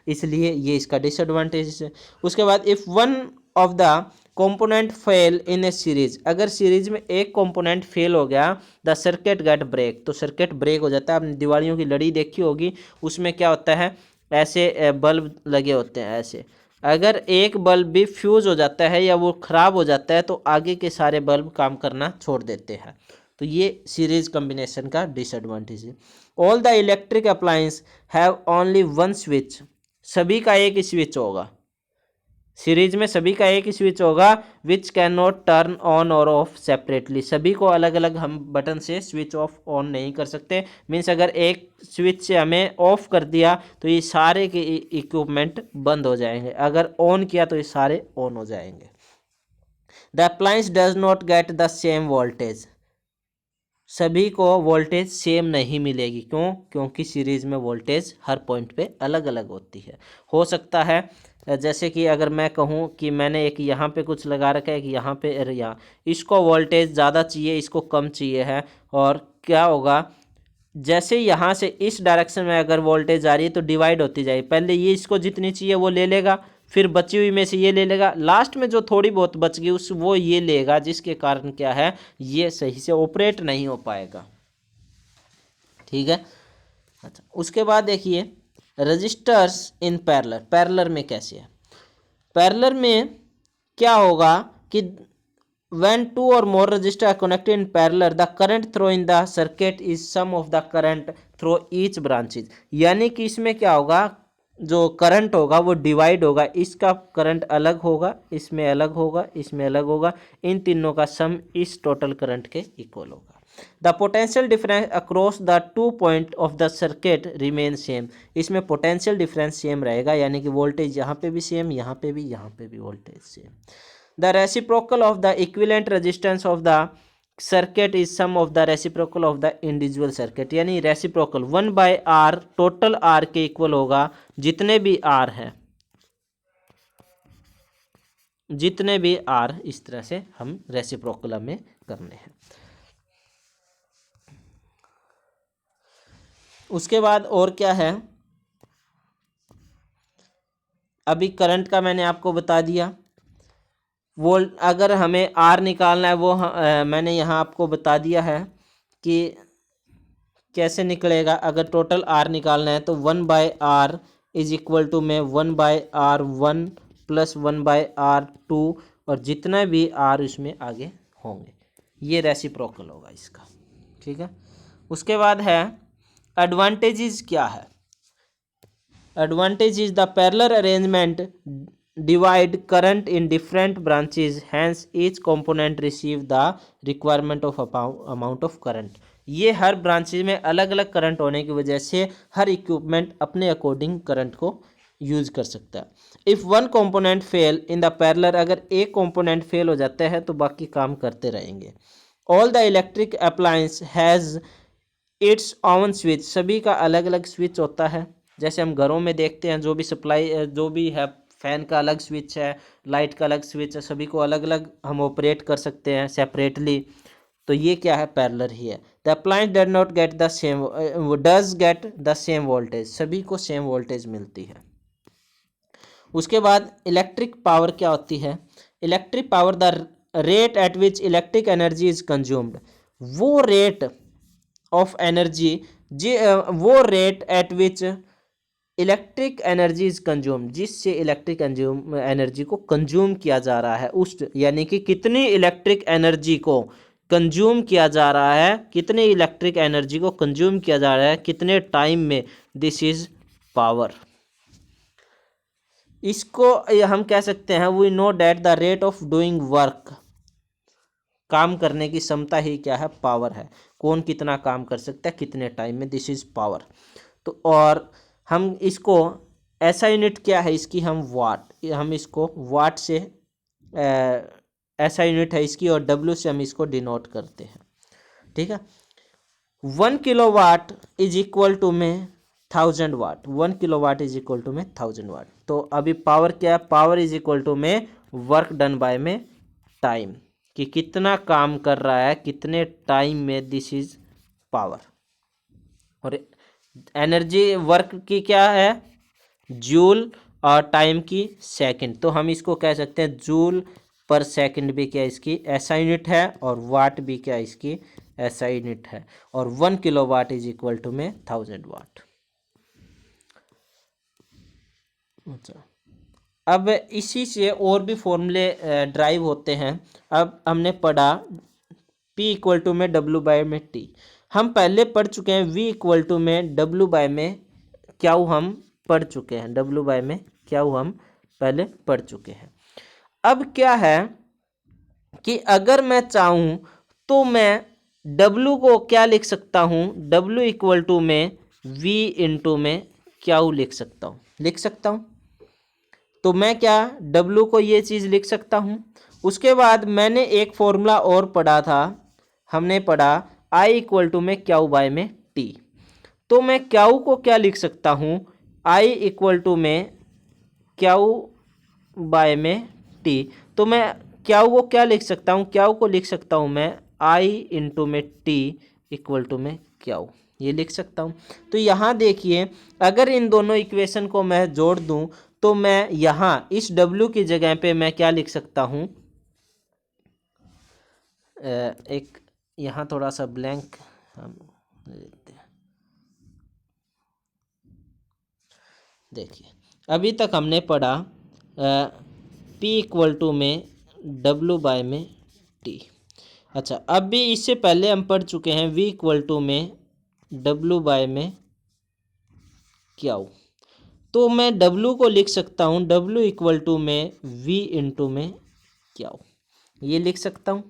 इसलिए ये इसका डिसएडवांटेज है। उसके बाद if one of the component fail in A series, अगर सीरीज में एक कंपोनेंट फेल हो गया, द सर्किट गेट ब्रेक, तो सर्किट ब्रेक हो जाता है। आपने दिवालियों की लड़ी देखी होगी, उसमें क्या होता है, ऐसे बल्ब लगे होते हैं ऐसे, अगर एक बल्ब भी फ्यूज हो जाता है या वो खराब हो जाता है तो आगे के सारे बल्ब काम करना छोड़ देते हैं। तो ये सीरीज कॉम्बिनेशन का डिसएडवांटेज है। All the electric appliance have only one switch, सभी का एक ही स्विच होगा, सीरीज में सभी का एक ही स्विच होगा, which can not turn on और ऑफ सेपरेटली, सभी को अलग अलग हम बटन से स्विच ऑफ ऑन नहीं कर सकते। मीन्स अगर एक स्विच से हमें ऑफ कर दिया तो ये सारे के इक्विपमेंट बंद हो जाएंगे, अगर ऑन किया तो ये सारे ऑन हो जाएंगे। The appliance does not get the same voltage, सभी को वोल्टेज सेम नहीं मिलेगी। क्यों? क्योंकि सीरीज में वोल्टेज हर पॉइंट पे अलग अलग होती है। हो सकता है जैसे कि अगर मैं कहूँ कि मैंने एक यहाँ पे कुछ लगा रखा है, कि यहाँ पे यहाँ इसको वोल्टेज ज़्यादा चाहिए, इसको कम चाहिए है, और क्या होगा, जैसे यहाँ से इस डायरेक्शन में अगर वोल्टेज आ रही है तो डिवाइड होती जाएगी। पहले ये इसको जितनी चाहिए वो ले लेगा, फिर बची हुई में से ये ले लेगा, लास्ट में जो थोड़ी बहुत बच गई उस वो ये लेगा, जिसके कारण क्या है, ये सही से ऑपरेट नहीं हो पाएगा। ठीक है। अच्छा, उसके बाद देखिए रजिस्टर्स इन पैरेलल, पैरेलल में कैसे है? पैरेलल में क्या होगा कि when two or more resistors are connected in parallel, the current through in the circuit is sum of the current through each branches। यानी कि इसमें क्या होगा, जो करंट होगा वो डिवाइड होगा, इसका करंट अलग होगा, इसमें अलग होगा, इसमें अलग होगा, इन तीनों का सम इस टोटल करंट के इक्वल होगा। The potential difference across the 2 point of the circuit remain same, इसमें पोटेंशियल डिफरेंस सेम रहेगा, यानी कि वोल्टेज यहाँ पे भी सेम, यहाँ पे भी voltage same. The reciprocal of the equivalent resistance of the circuit is sum of the reciprocal of the individual circuit। यानी रेसिप्रोकल 1/R टोटल R के इक्वल होगा, जितने भी R हैं, जितने भी R, इस तरह से हम रेसिप्रोकल हमें करने हैं। उसके बाद और क्या है, अभी करंट का मैंने आपको बता दिया, वोल्ट अगर हमें आर निकालना है वो मैंने यहाँ आपको बता दिया है कि कैसे निकलेगा। अगर टोटल आर निकालना है तो 1/R इज इक्वल टू में 1/R1 प्लस 1/R2, और जितना भी आर उसमें आगे होंगे, ये रेसिप्रोकल होगा इसका। ठीक है। उसके बाद है एडवांटेजेस क्या है। Advantage is the parallel arrangement divide current in different branches, hence each component receive the requirement of amount of current. ये हर ब्रांचेज में अलग अलग करंट होने की वजह से हर इक्विपमेंट अपने अकॉर्डिंग करंट को यूज कर सकता है। If one component fail in the parallel, अगर एक कंपोनेंट फेल हो जाता है तो बाकी काम करते रहेंगे। All the electric appliance has its own switch, सभी का अलग अलग स्विच होता है। जैसे हम घरों में देखते हैं, जो भी सप्लाई जो भी है, फैन का अलग स्विच है, लाइट का अलग स्विच है, सभी को अलग अलग हम ऑपरेट कर सकते हैं सेपरेटली। तो ये क्या है, पैरेलल ही है। The appliance does not get the same, does get the same voltage, सभी को सेम वोल्टेज मिलती है। उसके बाद इलेक्ट्रिक पावर क्या होती है। Electric power the rate at which electric energy is consumed, वो रेट ऑफ एनर्जी वो rate at which electric energy is consume, जिससे इलेक्ट्रिक एनर्जी को कंज्यूम किया जा रहा है, उस यानी कि कितनी इलेक्ट्रिक एनर्जी को कंज्यूम किया जा रहा है, कितने इलेक्ट्रिक एनर्जी को कंज्यूम किया जा रहा है, कितने टाइम में, दिस इज पावर। इसको हम कह सकते हैं we know that the rate of doing work, काम करने की क्षमता ही क्या है, पावर है। कौन कितना काम कर सकता है कितने टाइम में, दिस इज पावर। तो और हम इसको ऐसा यूनिट क्या है इसकी, हम वाट, हम इसको वाट से ऐसा यूनिट है इसकी, और डब्ल्यू से हम इसको डिनोट करते हैं। ठीक है। 1 किलोवाट इज इक्वल टू में 1000 वाट, 1 किलोवाट इज इक्वल टू में 1000 वाट। तो अभी पावर क्या है, पावर इज इक्वल टू में वर्क डन बाय में टाइम, कि कितना काम कर रहा है कितने टाइम में, दिस इज पावर। और एनर्जी वर्क की क्या है, जूल, और टाइम की सेकंड। तो हम इसको कह सकते हैं जूल पर सेकंड भी क्या इसकी ऐसा यूनिट है, और वाट भी क्या इसकी ऐसा यूनिट है। और 1 किलोवाट इज इक्वल टू में 1000 वाट। अच्छा, अब इसी से और भी फॉर्मूले ड्राइव होते हैं। अब हमने पढ़ा P इक्वल टू में W बाय में T, हम पहले पढ़ चुके हैं V इक्वल टू में W बाय में क्यू, हम पढ़ चुके हैं W बाय में क्यू, हम पहले पढ़ चुके हैं। अब क्या है कि अगर मैं चाहूँ तो मैं W को क्या लिख सकता हूँ, W इक्वल टू में V इंटू में क्यू लिख सकता हूँ, लिख सकता हूँ। तो मैं क्या W को ये चीज़ लिख सकता हूँ। उसके बाद मैंने एक फॉर्मूला और पढ़ा था, हमने पढ़ा I इक्वल टू में क्यू बाय में T। तो मैं क्यू को क्या लिख सकता हूँ, I इक्वल टू में क्यू बाय में T। तो मैं क्यू को क्या लिख सकता हूँ, क्यू को लिख सकता हूँ मैं I इंटू में T इक्वल टू में क्यू, ये लिख सकता हूँ। तो यहाँ देखिए, अगर इन दोनों इक्वेशन को मैं जोड़ दूँ तो मैं यहाँ इस W की जगह पे मैं क्या लिख सकता हूँ, एक यहाँ थोड़ा सा ब्लैंक हम लेते हैं। देखिए अभी तक हमने पढ़ा P इक्वल टू में W बाय में T। अच्छा, अब भी इससे पहले हम पढ़ चुके हैं V इक्वल टू में W बाय में क्यू। तो मैं W को लिख सकता हूँ W इक्वल टू में V इंटू में क्यू, ये लिख सकता हूँ।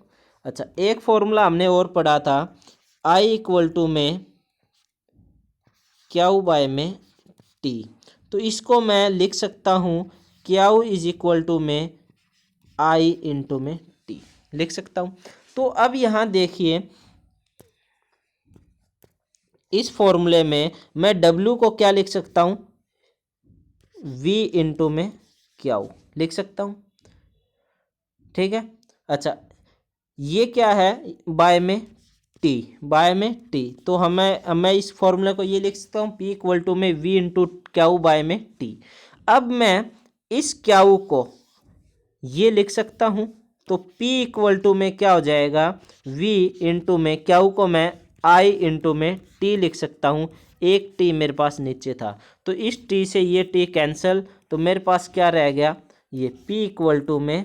अच्छा, एक फॉर्मूला हमने और पढ़ा था I इक्वल टू में क्यू बाय में T। तो इसको मैं लिख सकता हूँ क्यू इज इक्वल टू में I इंटू में T, लिख सकता हूँ। तो अब यहाँ देखिए, इस फॉर्मूले में मैं W को क्या लिख सकता हूँ, V इंटू में क्यू लिख सकता हूँ। ठीक है। अच्छा, ये क्या है, बाय में T, बाय में T। तो मैं इस फॉर्मूले को ये लिख सकता हूँ P इक्वल टू में V इंटू क्यू बाय में T। अब मैं इस क्यू को ये लिख सकता हूँ, तो P इक्वल टू में क्या हो जाएगा, V इंटू में क्यू को मैं I इंटू में T लिख सकता हूँ। एक T मेरे पास नीचे था, तो इस T से ये T कैंसिल, तो मेरे पास क्या रह गया, ये P इक्वल टू में,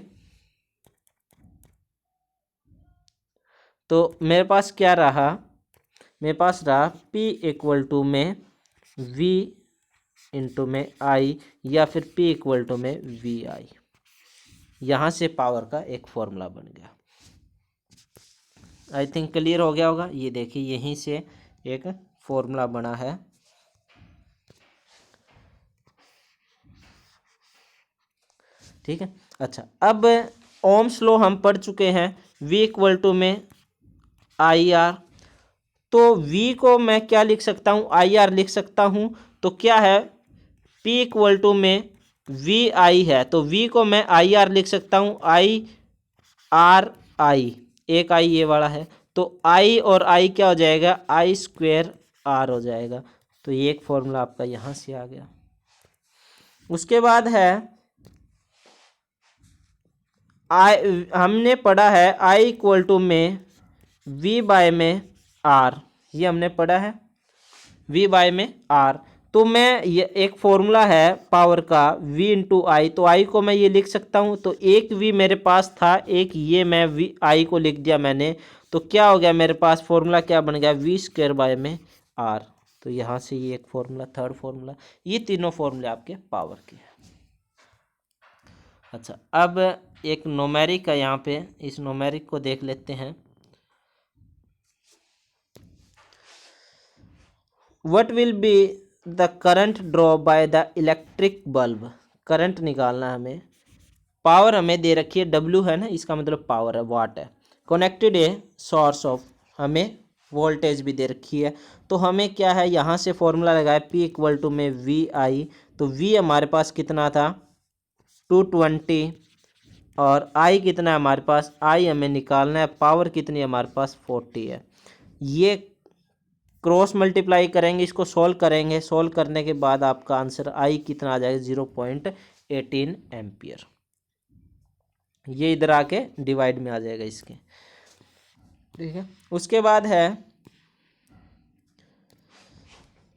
तो मेरे पास क्या रहा, मेरे पास रहा P इक्वल टू में V इंटू में I या फिर P इक्वल टू में VI। यहाँ से पावर का एक फॉर्मूला बन गया। आई थिंक क्लियर हो गया होगा। ये देखिए यहीं से एक फॉर्मूला बना है। ठीक है। अच्छा, अब ओम्स लॉ हम पढ़ चुके हैं, V इक्वल टू में IR। तो V को मैं क्या लिख सकता हूँ, IR लिख सकता हूँ। तो क्या है, P इक्वल टू में VI है, तो V को मैं IR लिख सकता हूँ, IRI, एक I ये वाला है, तो I और I क्या हो जाएगा, I स्क्वेयर R हो जाएगा। तो ये एक फॉर्मूला आपका यहाँ से आ गया। उसके बाद है हमने पढ़ा है I इक्वल टू में V बाय में R, ये हमने पढ़ा है V बाय में R। तो मैं ये एक फॉर्मूला है पावर का V इंटू आई, तो I को मैं ये लिख सकता हूँ। तो एक V मेरे पास था, एक ये मैं V I को लिख दिया मैंने। तो क्या हो गया मेरे पास फॉर्मूला, क्या बन गया, V स्क्वायर बाय में R। तो यहाँ से ये एक फॉर्मूला, थर्ड फॉर्मूला, ये तीनों फॉर्मूले आपके पावर के हैं। अच्छा, अब एक न्यूमेरिक है यहाँ पे, इस न्यूमेरिक को देख लेते हैं। What will be the current draw by the electric bulb. Current निकालना है हमें, पावर हमें दे रखी है, W है ना, इसका मतलब पावर है, वाट है। कनेक्टेड है सोर्स ऑफ, हमें वोल्टेज भी दे रखी है। तो हमें क्या है, यहाँ से फॉर्मूला लगाया P इक्वल टू में VI। तो V हमारे पास कितना था, 220, और I कितना है हमारे पास, I हमें निकालना है, पावर कितनी है हमारे पास, 40 है। ये क्रॉस मल्टीप्लाई करेंगे, इसको सॉल्व करेंगे, सॉल्व करने के बाद आपका आंसर I कितना आ जाएगा, 0.18 एम्पियर। ये इधर आके डिवाइड में आ जाएगा इसके। ठीक है। उसके बाद है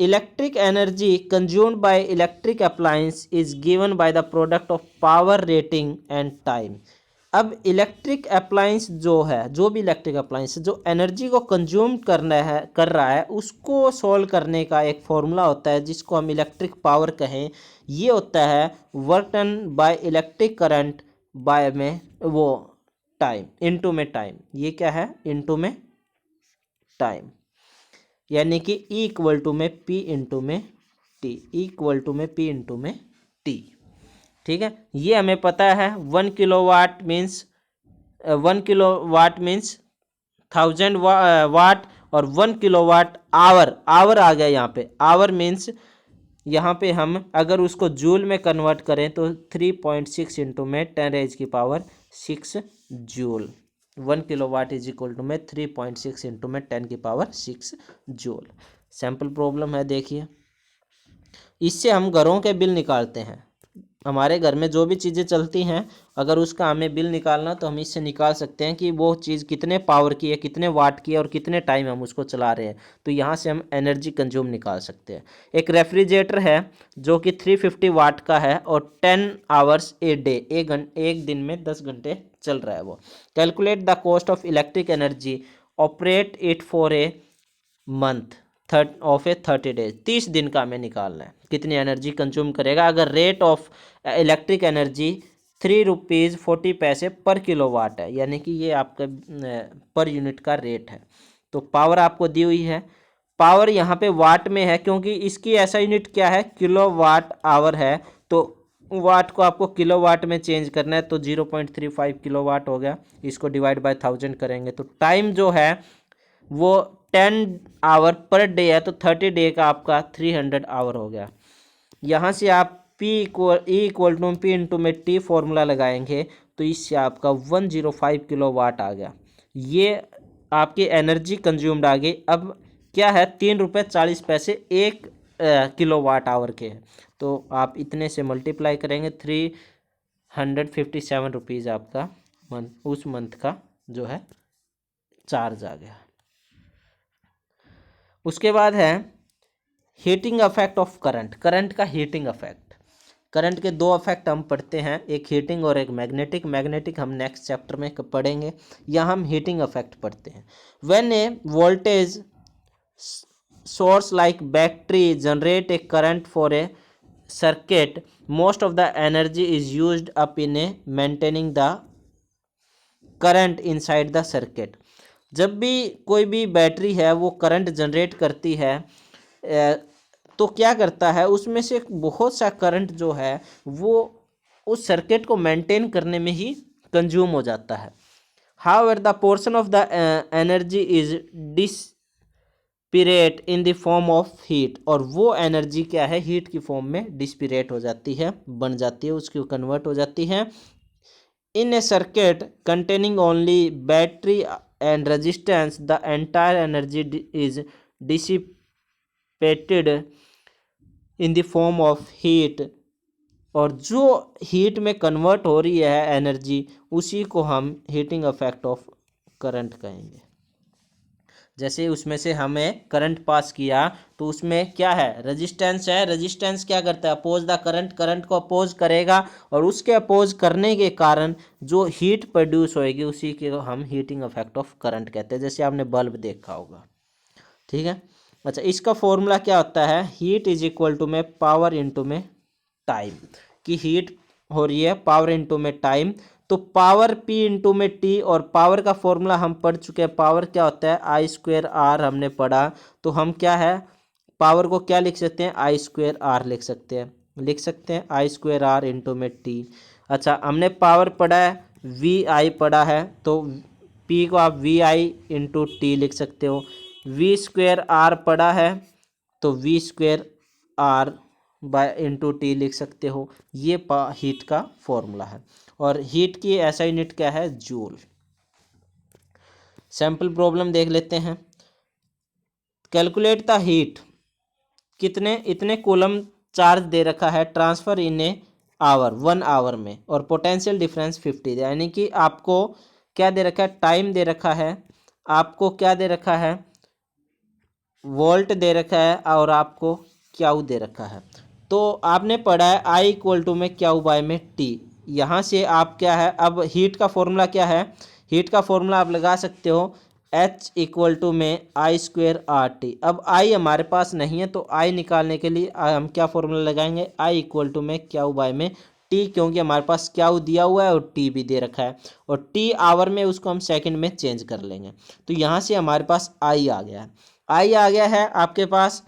electric energy consumed by electric appliance is given by the product of power rating and time. अब इलेक्ट्रिक अप्लायंस जो है, जो भी इलेक्ट्रिक अप्लायंस जो एनर्जी को कंज्यूम कर रहा है, उसको सॉल्व करने का एक फॉर्मूला होता है जिसको हम इलेक्ट्रिक पावर कहें। ये होता है work done by electric current by में वो टाइम, इनटू में टाइम। ये क्या है, इनटू में टाइम, यानी कि E इक्वल टू में P इंटू में T, E इक्वल टू में P इंटू में T। ठीक है। ये हमें पता है 1 किलोवाट मीन्स 1 किलोवाट मीन्स 1000 वाट, और 1 किलोवाट आवर, आवर आ गया यहाँ पे, आवर मीन्स यहाँ पे हम अगर उसको जूल में कन्वर्ट करें तो 3.6 इंटू में 10⁻6 joule. 1 kilowatt is equal to में 3.6 इंटू में 10⁻6 जूल। सैम्पल प्रॉब्लम है, देखिए। इससे हम घरों के बिल निकालते हैं। हमारे घर में जो भी चीज़ें चलती हैं, अगर उसका हमें बिल निकालना तो हम इससे निकाल सकते हैं कि वो चीज़ कितने पावर की है, कितने वाट की है, और कितने टाइम हम उसको चला रहे हैं। तो यहाँ से हम एनर्जी कंज्यूम निकाल सकते हैं। एक रेफ्रिजरेटर है जो कि 350 वाट का है और 10 आवर्स ए डे, एक दिन में 10 घंटे चल रहा है वो। Calculate the cost of electric energy, operate it for a month of A 30 days. 30 दिन का हमें निकालना है, कितनी एनर्जी कंज्यूम करेगा। अगर rate of electric energy 3 rupees 40 पर किलोवाट है, यानी कि ये आपका पर यूनिट का रेट है। तो पावर आपको दी हुई है, पावर यहाँ पे वाट में है क्योंकि इसकी ऐसा यूनिट क्या है, किलोवाट आवर है। तो वाट को आपको किलोवाट में चेंज करना है, तो 0.35 किलोवाट हो गया। इसको डिवाइड बाय 1000 करेंगे तो टाइम जो है वो 10 आवर पर डे है, तो 30 डे का आपका 300 आवर हो गया। यहाँ से आप E equal to P into में T फॉर्मूला लगाएंगे तो इससे आपका 105 किलोवाट आ गया। ये आपकी एनर्जी कंज्यूम्ड आ गई। अब क्या है, 3 रुपये 40 पैसे एक किलोवाट आवर के हैं, तो आप इतने से मल्टीप्लाई करेंगे, 357 रुपीज़ आपका उस मंथ का जो है चार्ज आ गया। उसके बाद है heating effect of current, current का हीटिंग इफेक्ट। करंट के दो इफेक्ट हम पढ़ते हैं, एक हीटिंग और एक मैग्नेटिक। मैग्नेटिक हम नेक्स्ट चैप्टर में पढ़ेंगे, यहाँ हम हीटिंग इफेक्ट पढ़ते हैं। When A voltage source like battery generate a current for a circuit, most of the energy is used up in a maintaining the current inside the circuit। जब भी कोई भी बैटरी है वो करंट जनरेट करती है तो क्या करता है, उसमें से बहुत सा करंट जो है वो उस सर्किट को मेंटेन करने में ही कंज्यूम हो जाता है। However the portion of the energy is dissipated in the form of heat, और वो एनर्जी क्या है, हीट की फॉर्म में डिस्पिरेट हो जाती है, बन जाती है, उसकी कन्वर्ट हो जाती है। In a circuit containing only battery and resistance the entire energy is dissipated in the form of heat, और जो हीट में कन्वर्ट हो रही है एनर्जी उसी को हम हीटिंग इफेक्ट ऑफ करंट कहेंगे। जैसे उसमें से हमें करंट पास किया तो उसमें क्या है, रेजिस्टेंस है, रेजिस्टेंस क्या करता है, अपोज द करंट, करंट को अपोज करेगा, और उसके अपोज करने के कारण जो हीट प्रोड्यूस होएगी उसी के हम हीटिंग इफेक्ट ऑफ करंट कहते हैं। जैसे आपने बल्ब देखा होगा, ठीक है। अच्छा, इसका फॉर्मूला क्या होता है, हीट इज इक्वल टू में पावर इंटू में टाइम, की हीट हो रही है पावर इंटू में टाइम, तो पावर पी इंटू में टी, और पावर का फॉर्मूला हम पढ़ चुके हैं, पावर क्या होता है आई स्क्वायर आर हमने पढ़ा, तो हम क्या है पावर को क्या लिख सकते हैं, आई स्क्वायर आर लिख सकते हैं आई स्क्वायर आर इंटू में टी। अच्छा, हमने पावर पढ़ा है, वी आई पढ़ा है, तो पी को आप वी आई इंटू टी लिख सकते हो। वी स्क्वायर आर पढ़ा है तो V square R by into T लिख सकते हो। ये हीट का फॉर्मूला है, और हीट की ऐसा यूनिट क्या है, जूल। सैंपल प्रॉब्लम देख लेते हैं। कैलकुलेट द हीट, कितने इतने कूलम चार्ज दे रखा है, transfer in a hour 1 hour में, और पोटेंशियल डिफरेंस 50, यानी कि आपको क्या दे रखा है, टाइम दे रखा है, आपको क्या दे रखा है, वोल्ट दे रखा है, और आपको क्यू दे रखा है। तो आपने पढ़ा है आई इक्वल टू में क्यू बाय में टी, यहाँ से आप क्या है, अब हीट का फॉर्मूला क्या है, हीट का फॉर्मूला आप लगा सकते हो H इक्वल टू में आई स्क्वेयर आर टी। अब आई हमारे पास नहीं है तो आई निकालने के लिए हम क्या फॉर्मूला लगाएंगे, आई इक्वल टू में क्यू बाय में टी, क्योंकि हमारे पास क्यू दिया हुआ है और टी भी दे रखा है, और टी आवर में उसको हम सेकंड में चेंज कर लेंगे। तो यहाँ से हमारे पास आई आ गया है, आई आ गया है आपके पास,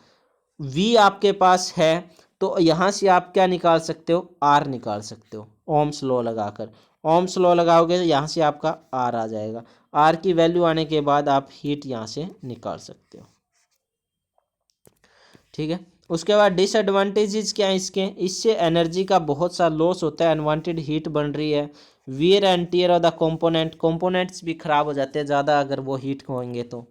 वी आपके पास है, तो यहाँ से आप क्या निकाल सकते हो, आर निकाल सकते हो ओम्स लॉ लगाकर। ओम्स लॉ लगाओगे तो यहाँ से आपका आर आ जाएगा, आर की वैल्यू आने के बाद आप हीट यहाँ से निकाल सकते हो, ठीक है। उसके बाद डिसएडवांटेजेस क्या है इसके, इससे एनर्जी का बहुत सा लॉस होता है, अनवांटेड हीट बन रही है, wear and tear of the components भी खराब हो जाते हैं ज़्यादा अगर वो हीट होंगे तो।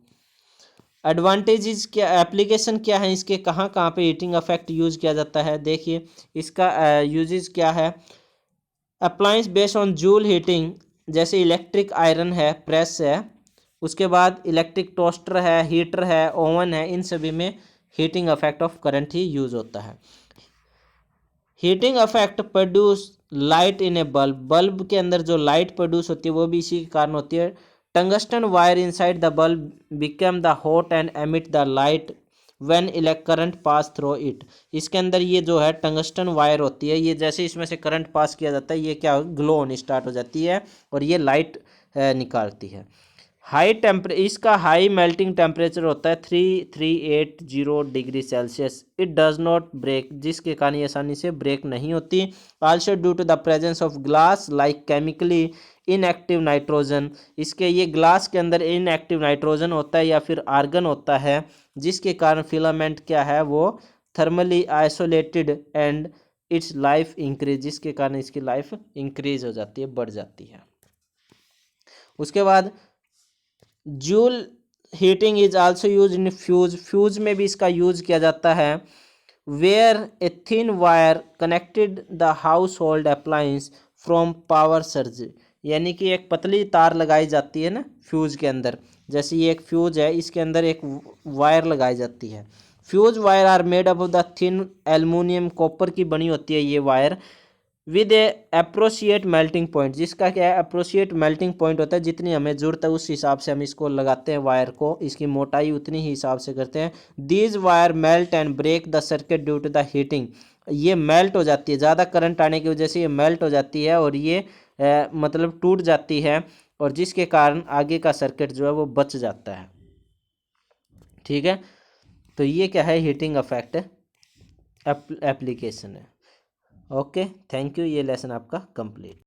एडवांटेजेस क्या, एप्लीकेशन क्या है इसके, कहाँ कहाँ पे हीटिंग इफेक्ट यूज़ किया जाता है, देखिए इसका यूजेस क्या है। Appliance based on joule heating, जैसे इलेक्ट्रिक आयरन है, प्रेस है, उसके बाद इलेक्ट्रिक टोस्टर है, हीटर है, ओवन है, इन सभी में heating effect of current he use होता है। Heating effect produce light in A bulb, bulb के अंदर जो लाइट प्रोड्यूस होती है वो भी इसी के कारण होती है। Tungsten wire inside the bulb become the hot and emit the light when elect current pass through it, इसके अंदर ये जो है टंगस्टन वायर होती है, ये जैसे इसमें से करंट पास किया जाता है ये क्या ग्लो होनी स्टार्ट हो जाती है और ये लाइट निकालती है। हाई इसका हाई मेल्टिंग टेम्परेचर होता है 3380 degree Celsius. It does not break, जिसके कारण ये आसानी से ब्रेक नहीं होती। Also due to the presence of glass like chemically inactive nitrogen, इसके ये ग्लास के अंदर इनएक्टिव नाइट्रोजन होता है या फिर आर्गन होता है, जिसके कारण फिलामेंट क्या है वो thermally isolated and it's life increase, जिसके कारण इसकी लाइफ इंक्रीज हो जाती है, बढ़ जाती है। उसके बाद joule heating is also use in fuse, fuse में भी इसका यूज किया जाता है। Where a thin wire connected the household appliance from power surge, यानी कि एक पतली तार लगाई जाती है ना फ्यूज के अंदर, जैसे ये एक फ्यूज है इसके अंदर एक वायर लगाई जाती है। Fuse wire are made up of the thin aluminium, copper की बनी होती है ये wire, with a appropriate melting point, जिसका क्या है अप्रोशिएट मेल्टिंग पॉइंट होता है, जितनी हमें ज़रूरत है उस हिसाब से हम इसको लगाते हैं वायर को, इसकी मोटाई उतनी ही हिसाब से करते हैं। These wire melt and break the circuit due to the heating, ये मेल्ट हो जाती है, ज़्यादा करंट आने की वजह से ये मेल्ट हो जाती है और ये मतलब टूट जाती है, और जिसके कारण आगे का सर्किट जो है वो बच जाता है। ठीक है, तो ये क्या है हीटिंग इफेक्ट एप्लीकेशन है। ओके, थैंक यू, ये लेसन आपका कंप्लीट।